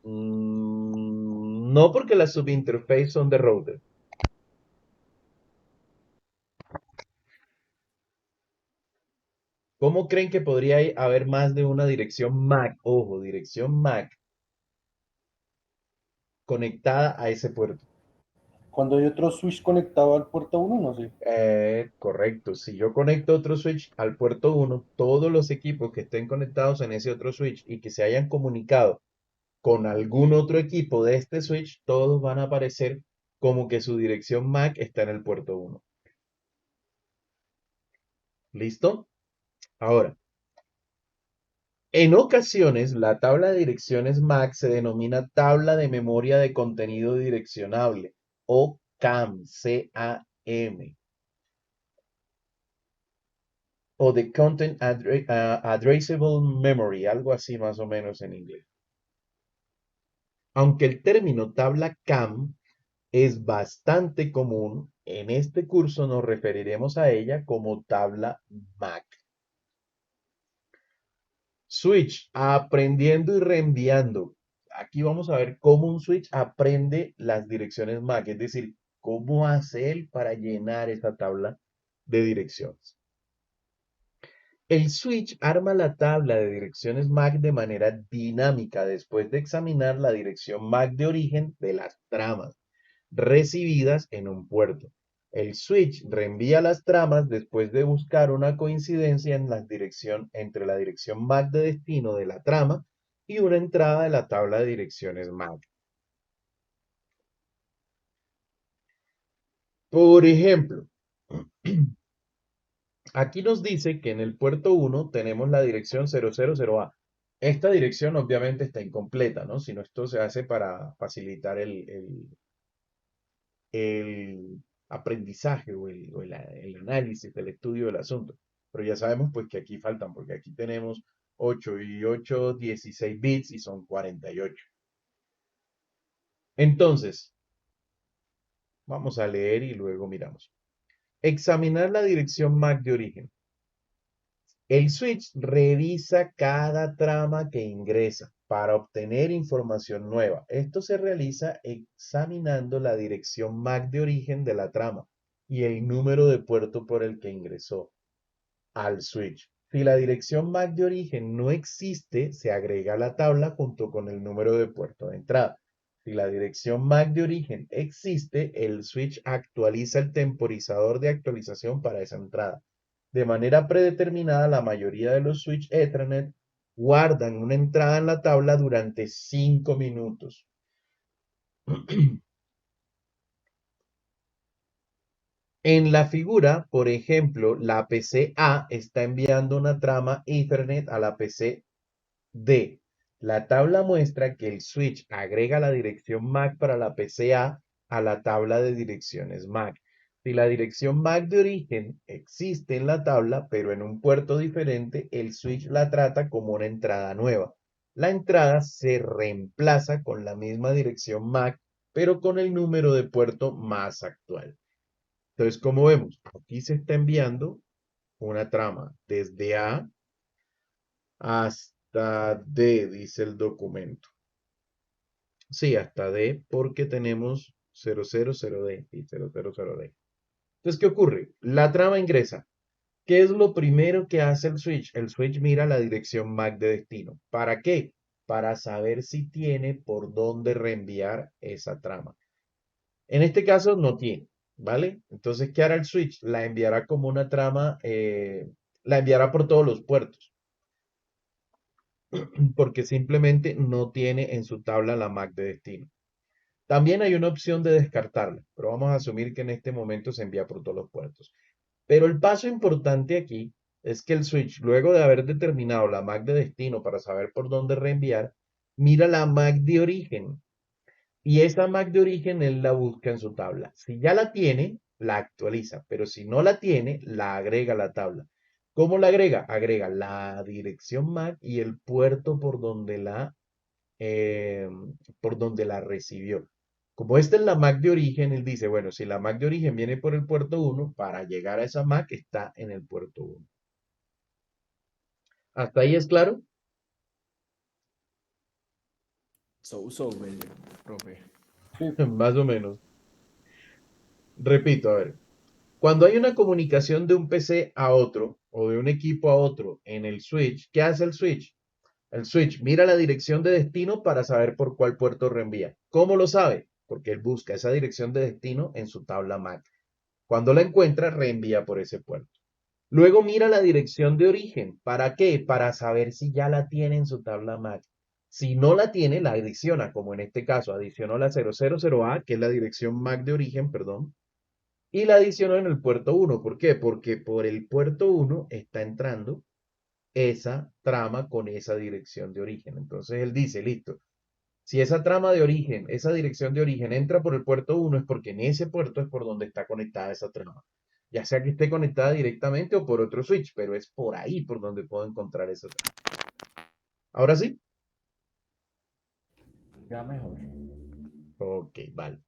No, porque las subinterface son de router. ¿Cómo creen que podría haber más de una dirección MAC? Ojo, dirección MAC conectada a ese puerto. Cuando hay otro switch conectado al puerto 1, no sé. Correcto. Si yo conecto otro switch al puerto 1, todos los equipos que estén conectados en ese otro switch y que se hayan comunicado con algún otro equipo de este switch, todos van a aparecer como que su dirección MAC está en el puerto 1. ¿Listo? Ahora, en ocasiones, la tabla de direcciones MAC se denomina tabla de memoria de contenido direccionable o CAM, C-A-M, o de Addressable Memory, algo así más o menos en inglés. Aunque el término tabla CAM es bastante común, en este curso nos referiremos a ella como tabla MAC. Switch, aprendiendo y reenviando. Aquí vamos a ver cómo un switch aprende las direcciones MAC, es decir, cómo hace él para llenar esa tabla de direcciones. El switch arma la tabla de direcciones MAC de manera dinámica después de examinar la dirección MAC de origen de las tramas recibidas en un puerto. El switch reenvía las tramas después de buscar una coincidencia en la dirección entre la dirección MAC de destino de la trama y una entrada de la tabla de direcciones MAC. Por ejemplo, aquí nos dice que en el puerto 1 tenemos la dirección 000A. Esta dirección obviamente está incompleta, ¿no? Sino esto se hace para facilitar el aprendizaje o el análisis, el estudio del asunto. Pero ya sabemos pues que aquí faltan, porque aquí tenemos 8 y 8, 16 bits y son 48. Entonces, vamos a leer y luego miramos. Examinar la dirección MAC de origen. El switch revisa cada trama que ingresa para obtener información nueva. Esto se realiza examinando la dirección MAC de origen de la trama y el número de puerto por el que ingresó al switch. Si la dirección MAC de origen no existe, se agrega a la tabla junto con el número de puerto de entrada. Si la dirección MAC de origen existe, el switch actualiza el temporizador de actualización para esa entrada. De manera predeterminada, la mayoría de los switch Ethernet guardan una entrada en la tabla durante 5 minutos. En la figura, por ejemplo, la PC A está enviando una trama Ethernet a la PC D. La tabla muestra que el switch agrega la dirección MAC para la PC a la tabla de direcciones MAC. Si la dirección MAC de origen existe en la tabla, pero en un puerto diferente, el switch la trata como una entrada nueva. La entrada se reemplaza con la misma dirección MAC, pero con el número de puerto más actual. Entonces, como vemos, aquí se está enviando una trama desde A hasta D, dice el documento. Sí, hasta D, porque tenemos 000D y 000D. Entonces, ¿qué ocurre? La trama ingresa. ¿Qué es lo primero que hace el switch? El switch mira la dirección MAC de destino. ¿Para qué? Para saber si tiene por dónde reenviar esa trama. En este caso no tiene, ¿vale? Entonces, ¿qué hará el switch? La enviará como una trama, la enviará por todos los puertos, porque simplemente no tiene en su tabla la MAC de destino. También hay una opción de descartarla, pero vamos a asumir que en este momento se envía por todos los puertos. Pero el paso importante aquí es que el switch, luego de haber determinado la MAC de destino para saber por dónde reenviar, mira la MAC de origen. Y esa MAC de origen él la busca en su tabla. Si ya la tiene, la actualiza, pero si no la tiene, la agrega a la tabla. ¿Cómo la agrega? Agrega la dirección MAC y el puerto eh, por donde la recibió. Como esta es la MAC de origen, él dice, bueno, si la MAC de origen viene por el puerto 1, para llegar a esa MAC está en el puerto 1. ¿Hasta ahí es claro? Profe. Sí, Más o menos. Repito, a ver. Cuando hay una comunicación de un PC a otro o de un equipo a otro en el switch, ¿qué hace el switch? El switch mira la dirección de destino para saber por cuál puerto reenvía. ¿Cómo lo sabe? Porque él busca esa dirección de destino en su tabla MAC. Cuando la encuentra, reenvía por ese puerto. Luego mira la dirección de origen. ¿Para qué? Para saber si ya la tiene en su tabla MAC. Si no la tiene, la adiciona, como en este caso, adicionó la 000A, que es la dirección MAC de origen, perdón, y la adicionó en el puerto 1. ¿Por qué? Porque por el puerto 1 está entrando esa trama con esa dirección de origen. Entonces él dice, listo, si esa trama de origen, esa dirección de origen entra por el puerto 1 es porque en ese puerto es por donde está conectada esa trama. Ya sea que esté conectada directamente o por otro switch, pero es por ahí por donde puedo encontrar esa trama. Ahora sí. Ya mejor. Ok, vale.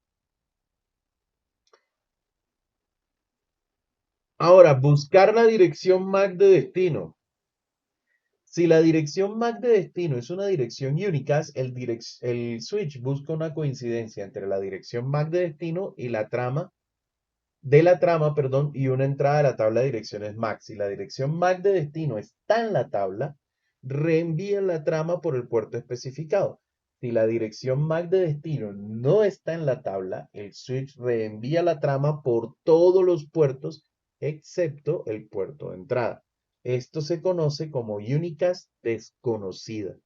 Ahora, buscar la dirección MAC de destino. Si la dirección MAC de destino es una dirección unicast, el switch busca una coincidencia entre la dirección MAC de destino y la trama y una entrada de la tabla de direcciones MAC. Si la dirección MAC de destino está en la tabla, reenvía la trama por el puerto especificado. Si la dirección MAC de destino no está en la tabla, el switch reenvía la trama por todos los puertos excepto el puerto de entrada. Esto se conoce como unicast desconocida.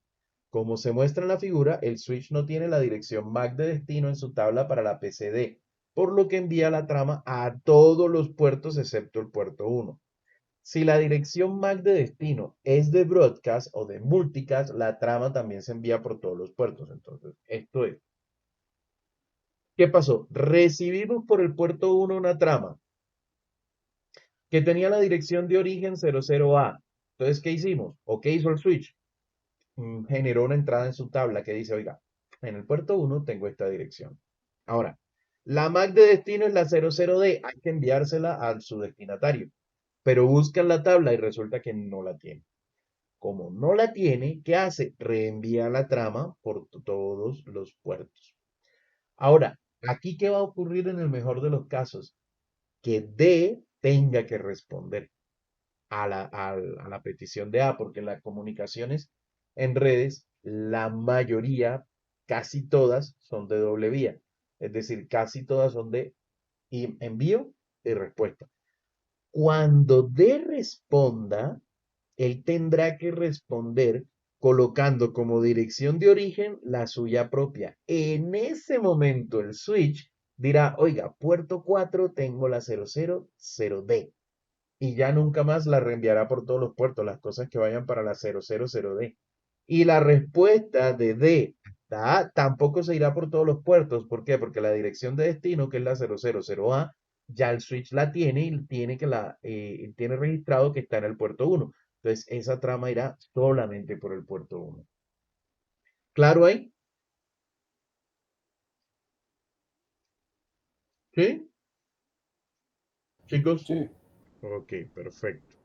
Como se muestra en la figura, el switch no tiene la dirección MAC de destino en su tabla para la PCD, por lo que envía la trama a todos los puertos excepto el puerto 1. Si la dirección MAC de destino es de broadcast o de multicast, la trama también se envía por todos los puertos. Entonces, esto es. ¿Qué pasó? Recibimos por el puerto 1 una trama que tenía la dirección de origen 00A. Entonces, ¿qué hicimos? ¿O qué hizo el switch? Generó una entrada en su tabla que dice, oiga, en el puerto 1 tengo esta dirección. Ahora, la MAC de destino es la 00D, hay que enviársela a su destinatario, pero buscan la tabla y resulta que no la tiene. Como no la tiene, ¿qué hace? Reenvía la trama por todos los puertos. Ahora, aquí ¿qué va a ocurrir en el mejor de los casos? Que D tenga que responder a la petición de A, porque las comunicaciones en redes, la mayoría, casi todas, son de doble vía. Es decir, casi todas son de envío y respuesta. Cuando D responda, él tendrá que responder colocando como dirección de origen la suya propia. En ese momento el switch dirá, oiga, puerto 4 tengo la 000D y ya nunca más la reenviará por todos los puertos, las cosas que vayan para la 000D. Y la respuesta de D hasta A tampoco se irá por todos los puertos. ¿Por qué? Porque la dirección de destino, que es la 000A, ya el switch la tiene y tiene registrado que está en el puerto 1. Entonces, esa trama irá solamente por el puerto 1. ¿Claro ahí? ¿Sí? Chicos. sí. Ok, perfecto.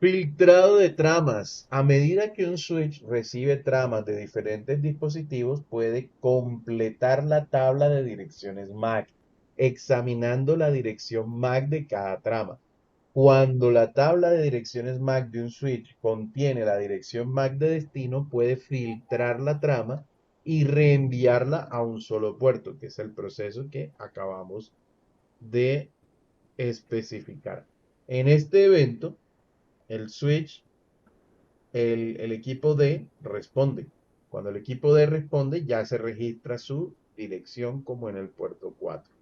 Filtrado de tramas. A medida que un switch recibe tramas de diferentes dispositivos, puede completar la tabla de direcciones MAC, examinando la dirección MAC de cada trama. Cuando la tabla de direcciones MAC de un switch contiene la dirección MAC de destino, puede filtrar la trama y reenviarla a un solo puerto, que es el proceso que acabamos de especificar. En este evento, el switch, el equipo D responde. Cuando el equipo D responde, ya se registra su dirección como en el puerto 4.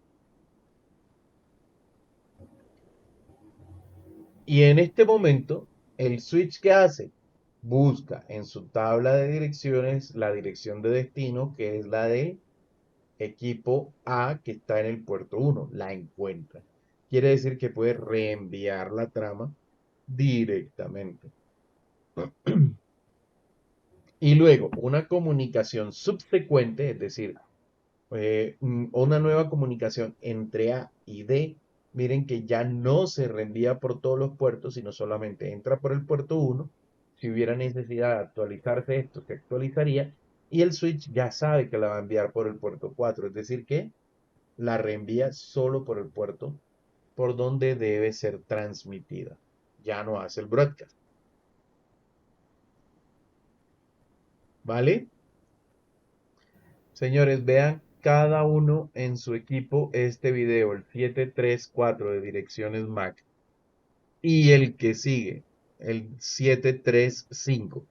Y en este momento, el switch que hace, busca en su tabla de direcciones la dirección de destino, que es la de equipo A, que está en el puerto 1. La encuentra. quiere decir que puede reenviar la trama directamente. Y luego, una comunicación subsecuente, es decir, una nueva comunicación entre A y D, miren que ya no se reenvía por todos los puertos, sino solamente entra por el puerto 1. Si hubiera necesidad de actualizarse esto, se actualizaría. Y el switch ya sabe que la va a enviar por el puerto 4, es decir, que la reenvía solo por el puerto por donde debe ser transmitida. Ya no hace el broadcast. ¿Vale? Señores, vean cada uno en su equipo este video, el 734 de direcciones MAC y el que sigue, el 735.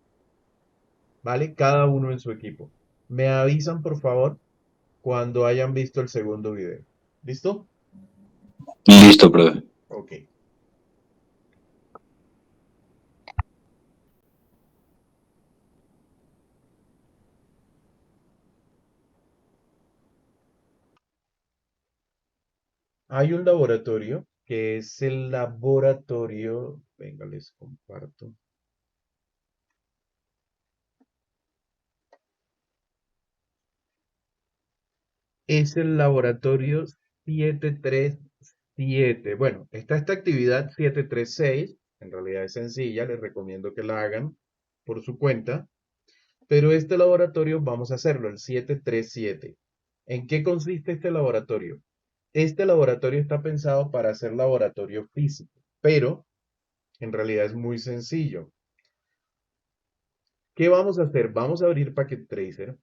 ¿Vale? Cada uno en su equipo. Me avisan, por favor, cuando hayan visto el segundo video. ¿Listo? Listo, profe. Ok. Hay un laboratorio que es el laboratorio, venga, les comparto. Es el laboratorio 737. Bueno, está esta actividad 736, en realidad es sencilla, les recomiendo que la hagan por su cuenta, pero este laboratorio vamos a hacerlo, el 737. ¿En qué consiste este laboratorio? Este laboratorio está pensado para hacer laboratorio físico, pero en realidad es muy sencillo. ¿Qué vamos a hacer? Vamos a abrir Packet Tracer,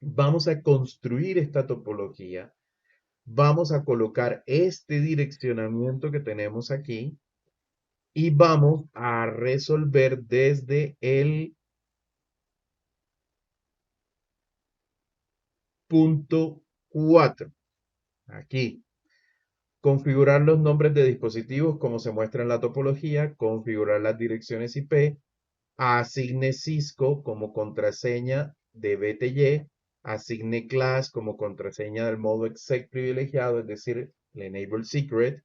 vamos a construir esta topología, vamos a colocar este direccionamiento que tenemos aquí y vamos a resolver desde el punto 4. Aquí. Configurar los nombres de dispositivos como se muestra en la topología, configurar las direcciones IP, asigne Cisco como contraseña de BTY, asigne class como contraseña del modo exec privilegiado, es decir, el enable secret,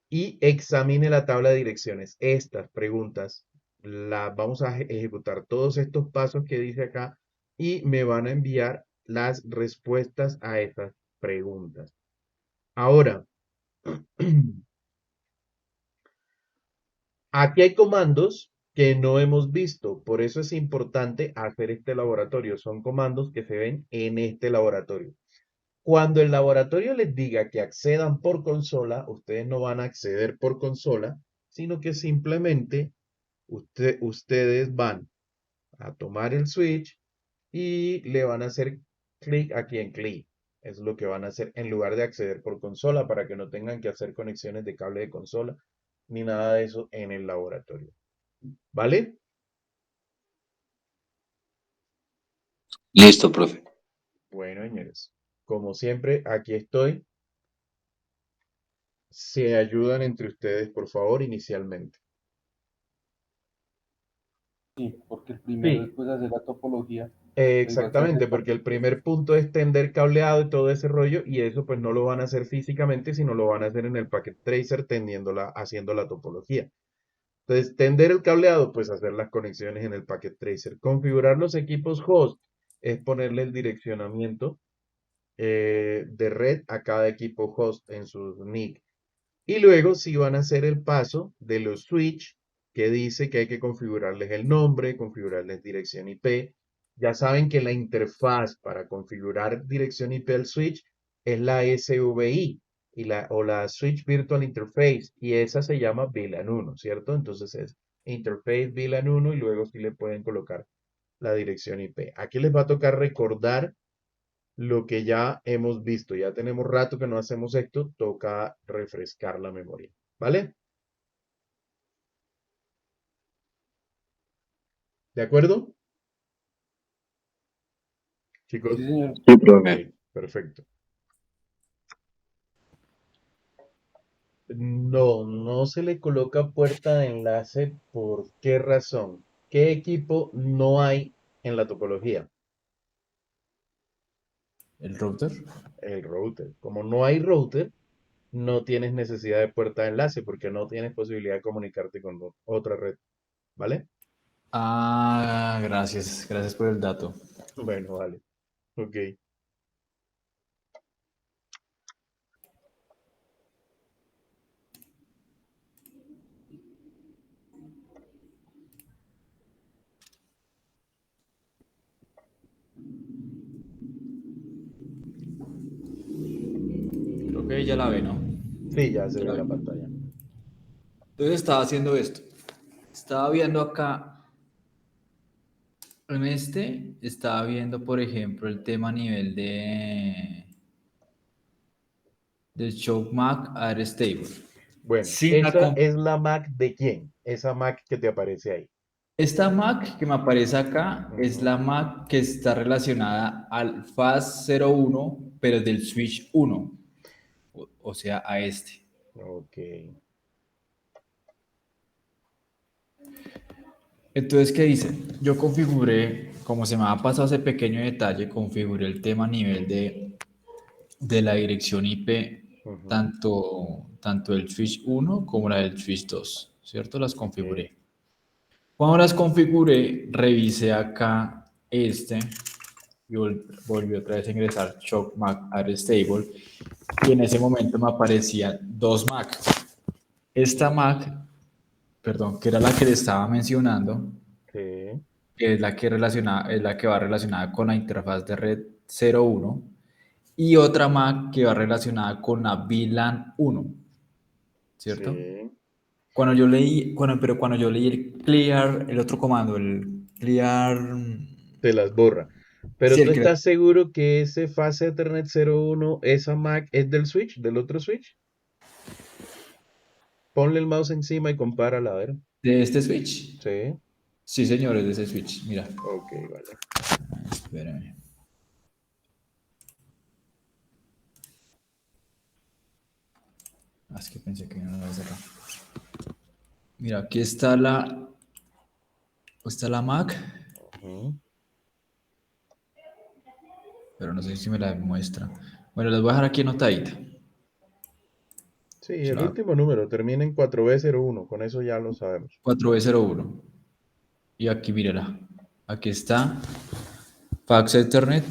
y examine la tabla de direcciones. Estas preguntas las vamos a ejecutar todos estos pasos que dice acá y me van a enviar las respuestas a esas preguntas. Ahora, aquí hay comandos que no hemos visto, por eso es importante hacer este laboratorio. Son comandos que se ven en este laboratorio. Cuando el laboratorio les diga que accedan por consola, ustedes no van a acceder por consola, sino que simplemente ustedes van a tomar el switch y le van a hacer clic aquí en clic. Es lo que van a hacer en lugar de acceder por consola para que no tengan que hacer conexiones de cable de consola ni nada de eso en el laboratorio. ¿Vale? Listo, profe. Bueno, señores, como siempre, aquí estoy. Se ayudan entre ustedes, por favor, inicialmente. Sí, porque el primero Sí, después de hacer la topología, pues va a ser exactamente, porque el primer punto es tender cableado y todo ese rollo, y eso pues no lo van a hacer físicamente, sino lo van a hacer en el Packet Tracer haciendo la topología. Entonces, tender el cableado, pues hacer las conexiones en el Packet Tracer. Configurar los equipos host es ponerle el direccionamiento de red a cada equipo host en sus NIC. Y luego si van a hacer el paso de los switch, que dice que hay que configurarles el nombre, configurarles dirección IP. Ya saben que la interfaz para configurar dirección IP al switch es la SVI o la Switch Virtual Interface, y esa se llama VLAN 1, ¿cierto? Entonces es Interface VLAN 1 y luego sí le pueden colocar la dirección IP. Aquí les va a tocar recordar lo que ya hemos visto. Ya tenemos rato que no hacemos esto, toca refrescar la memoria. ¿Vale? ¿De acuerdo? sí, Chicos, señor. Sí, ok, profe. perfecto. No, no se le coloca puerta de enlace. ¿Por qué razón? ¿Qué equipo no hay en la topología? El router. El router. Como no hay router, no tienes necesidad de puerta de enlace porque no tienes posibilidad de comunicarte con otra red, ¿vale? Ah, gracias, gracias por el dato. Bueno, vale. Ok. Creo que ya la ve, ¿no? Sí, ya se Ya ve la en la ve. pantalla. Entonces estaba haciendo esto. Estaba viendo acá, en este, estaba viendo, por ejemplo, el tema a nivel del Shock Mac Air Stable. Bueno, Sin la esa com- es la Mac de quién? Esa Mac que te aparece ahí. Esta Mac que me aparece acá es Ujú. la Mac que está relacionada al FAS01, pero del Switch 1, o sea, a este. Ok. Entonces, ¿qué hice? Yo configuré, como se me ha pasado ese pequeño detalle, configuré el tema a nivel de la dirección IP, Ujú. tanto el Switch 1 como la del Switch 2, ¿cierto? Las Ok. configuré. Cuando las configuré, revisé acá este y volví otra vez a ingresar Shock Mac Air Stable y en ese momento me aparecían dos Mac. Esta Mac, perdón, que era la que le estaba mencionando, Sí. que es la que va relacionada con la interfaz de red 01 y otra Mac que va relacionada con la VLAN 1, ¿cierto? Sí. Pero cuando yo leí el clear, el otro comando, el clear, Te las borra. sí, Pero tú el que estás seguro que ese fase Ethernet 01, esa Mac es del Switch, del otro Switch. Ponle el mouse encima y compárala, a ver. de este switch. Sí. Sí, señores, de ese switch. Mira, Ok, vale. espérame. Es que pensé que no lo había sacado. Mira, aquí está la Mac, Ujú. pero no sé si me la muestra. Bueno, les voy a dejar aquí anotadita. Sí, Se el la- último número termina en 4B01, con eso ya lo sabemos. 4B01. Y aquí, mírala. Aquí está Fax Ethernet.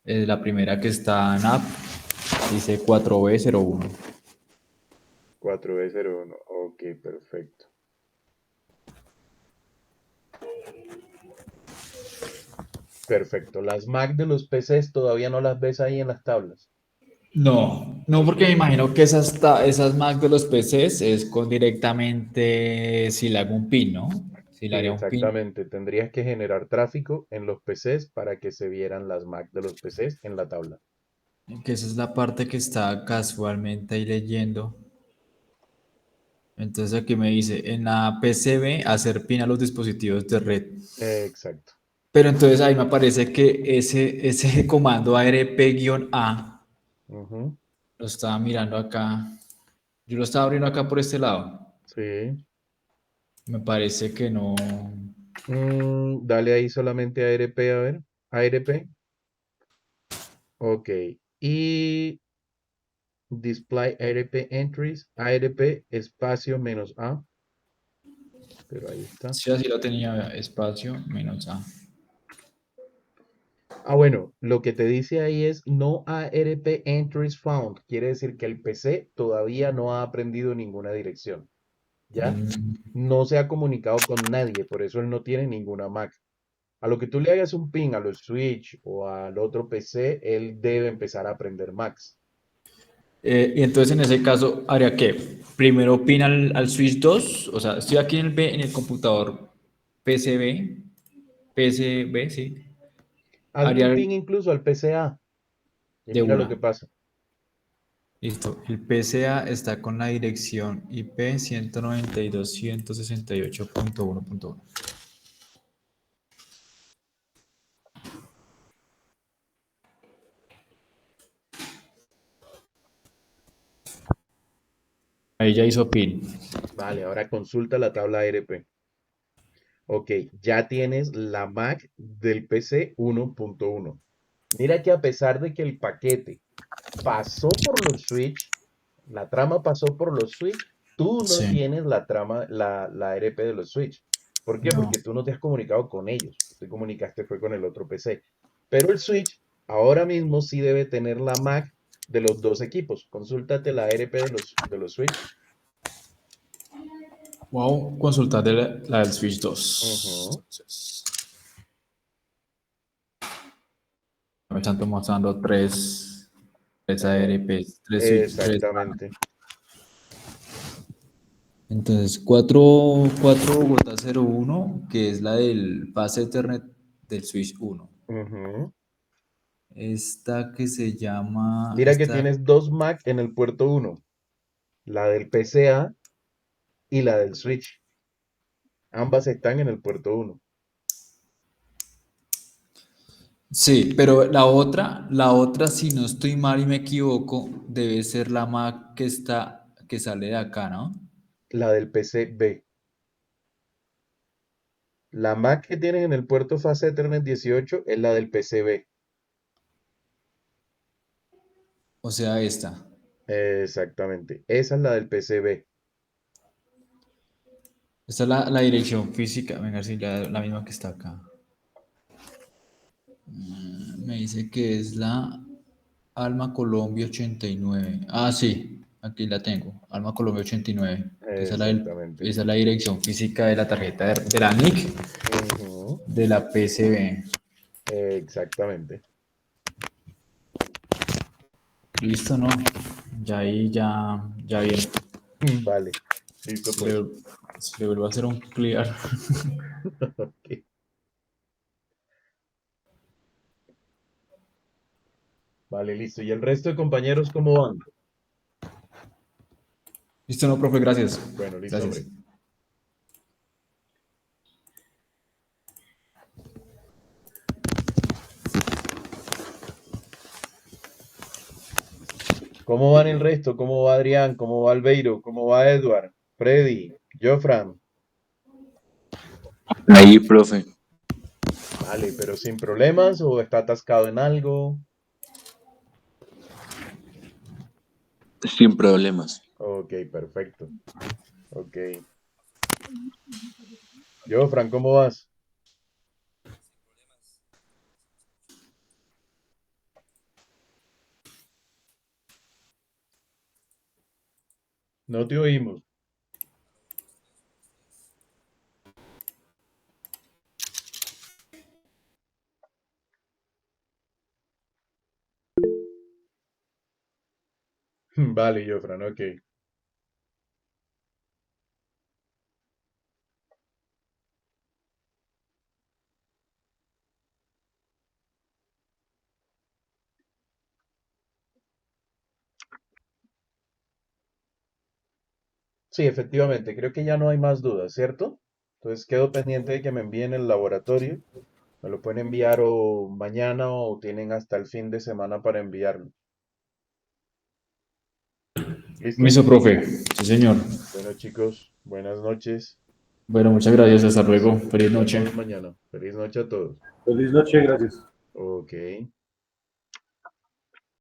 La primera que está en app dice 4B01. 4B01, ok, perfecto. Perfecto. Las Mac de los PCs todavía no las ves ahí en las tablas. No, no, Ok. porque me imagino que esas Mac de los PCs es con directamente si le hago un pin, ¿no? Si le Sí, haría un pin. exactamente. Tendrías que generar tráfico en los PCs para que se vieran las Mac de los PCs en la tabla. Que esa es la parte que está casualmente ahí leyendo. Entonces aquí me dice, en la PCB hacer pin a los dispositivos de red. Exacto. Pero entonces ahí me aparece que ese comando ARP-A, Ujú. lo estaba mirando acá, yo lo estaba abriendo acá por este lado. Sí. Me parece que no. Dale ahí solamente a ARP, a ver. ARP. Ok. Y display ARP entries. ARP espacio menos A. Pero ahí está. Sí, así lo tenía espacio menos A. Ah, bueno, lo que te dice ahí es no ARP entries found. Quiere decir que el PC todavía no ha aprendido ninguna dirección. ¿Ya? Mm, No se ha comunicado con nadie, por eso él no tiene ninguna Mac. A lo que tú le hagas un ping a los Switch o al otro PC, él debe empezar a aprender Macs. y entonces en ese caso, ¿haría qué? Primero pin al Switch 2, o sea, estoy aquí en el computador PCB, PCB, sí. Hazle un Haría ping incluso al PCA y de mira lo que una. pasa. Listo. El PCA está con la dirección IP 192.168.1.1. Ahí ya hizo pin. Vale, ahora consulta la tabla ARP. Ok, ya tienes la Mac del PC 1.1. Mira que a pesar de que el paquete pasó por los Switch, La trama pasó por los switch. Tú no Sí. tienes la trama, la ARP de los switch. ¿Por qué? No. Porque tú no te has comunicado con ellos. Te comunicaste fue con el otro PC. Pero el switch ahora mismo sí debe tener la MAC de los dos equipos. Consúltate la ARP de los switch. Wow, consultar la del Switch 2. Ujú. Entonces, me están mostrando tres ARPs, tres Switch, tres. Exactamente. Entonces, 4 Bogotá 01, que es la del pase Ethernet del Switch 1. Ujú. Esta que se llama. Mira que tienes dos MAC en el puerto 1. La del PCA y la del switch. Ambas están en el puerto 1. Sí, pero la otra, si no estoy mal y me equivoco, debe ser la Mac que sale de acá, ¿no? La del PCB. La MAC que tienes en el puerto fase Ethernet 18 es la del PCB. O sea, esta. Exactamente. Esa es la del PCB. Esta es la dirección física. Venga, sí, la misma que está acá. Me dice que es la Alma Colombia 89. Ah, sí, aquí la tengo. Alma Colombia 89. Exactamente. Esa es la dirección física de la tarjeta de la NIC Ujú. de la PCB. Exactamente. Listo, ¿no? Ya ahí ya viene. Vale. Listo Se pues. le, se le vuelve a hacer un clear. Ok. Vale, listo. ¿Y el resto de compañeros cómo van? Listo, no, profe, gracias. Bueno, listo, Gracias. hombre. ¿Cómo van el resto? ¿Cómo va Adrián? ¿Cómo va Albeiro? ¿Cómo va Edward? Freddy, Jofran. Ahí, profe, Vale, pero sin problemas o está atascado en algo. sin problemas. Ok, perfecto. Ok. Jofran, ¿cómo vas? No te oímos. Vale, Jofran, ok. Sí, efectivamente, creo que ya no hay más dudas, ¿cierto? Entonces quedo pendiente de que me envíen el laboratorio. Me lo pueden enviar o mañana o tienen hasta el fin de semana para enviarlo. ¿Listo? Listo, profe. Sí, señor. Bueno, chicos, buenas noches. Bueno, muchas gracias. Hasta Listo, luego. nos Feliz noche. vemos mañana. Feliz noche a todos. Feliz noche, gracias. Ok.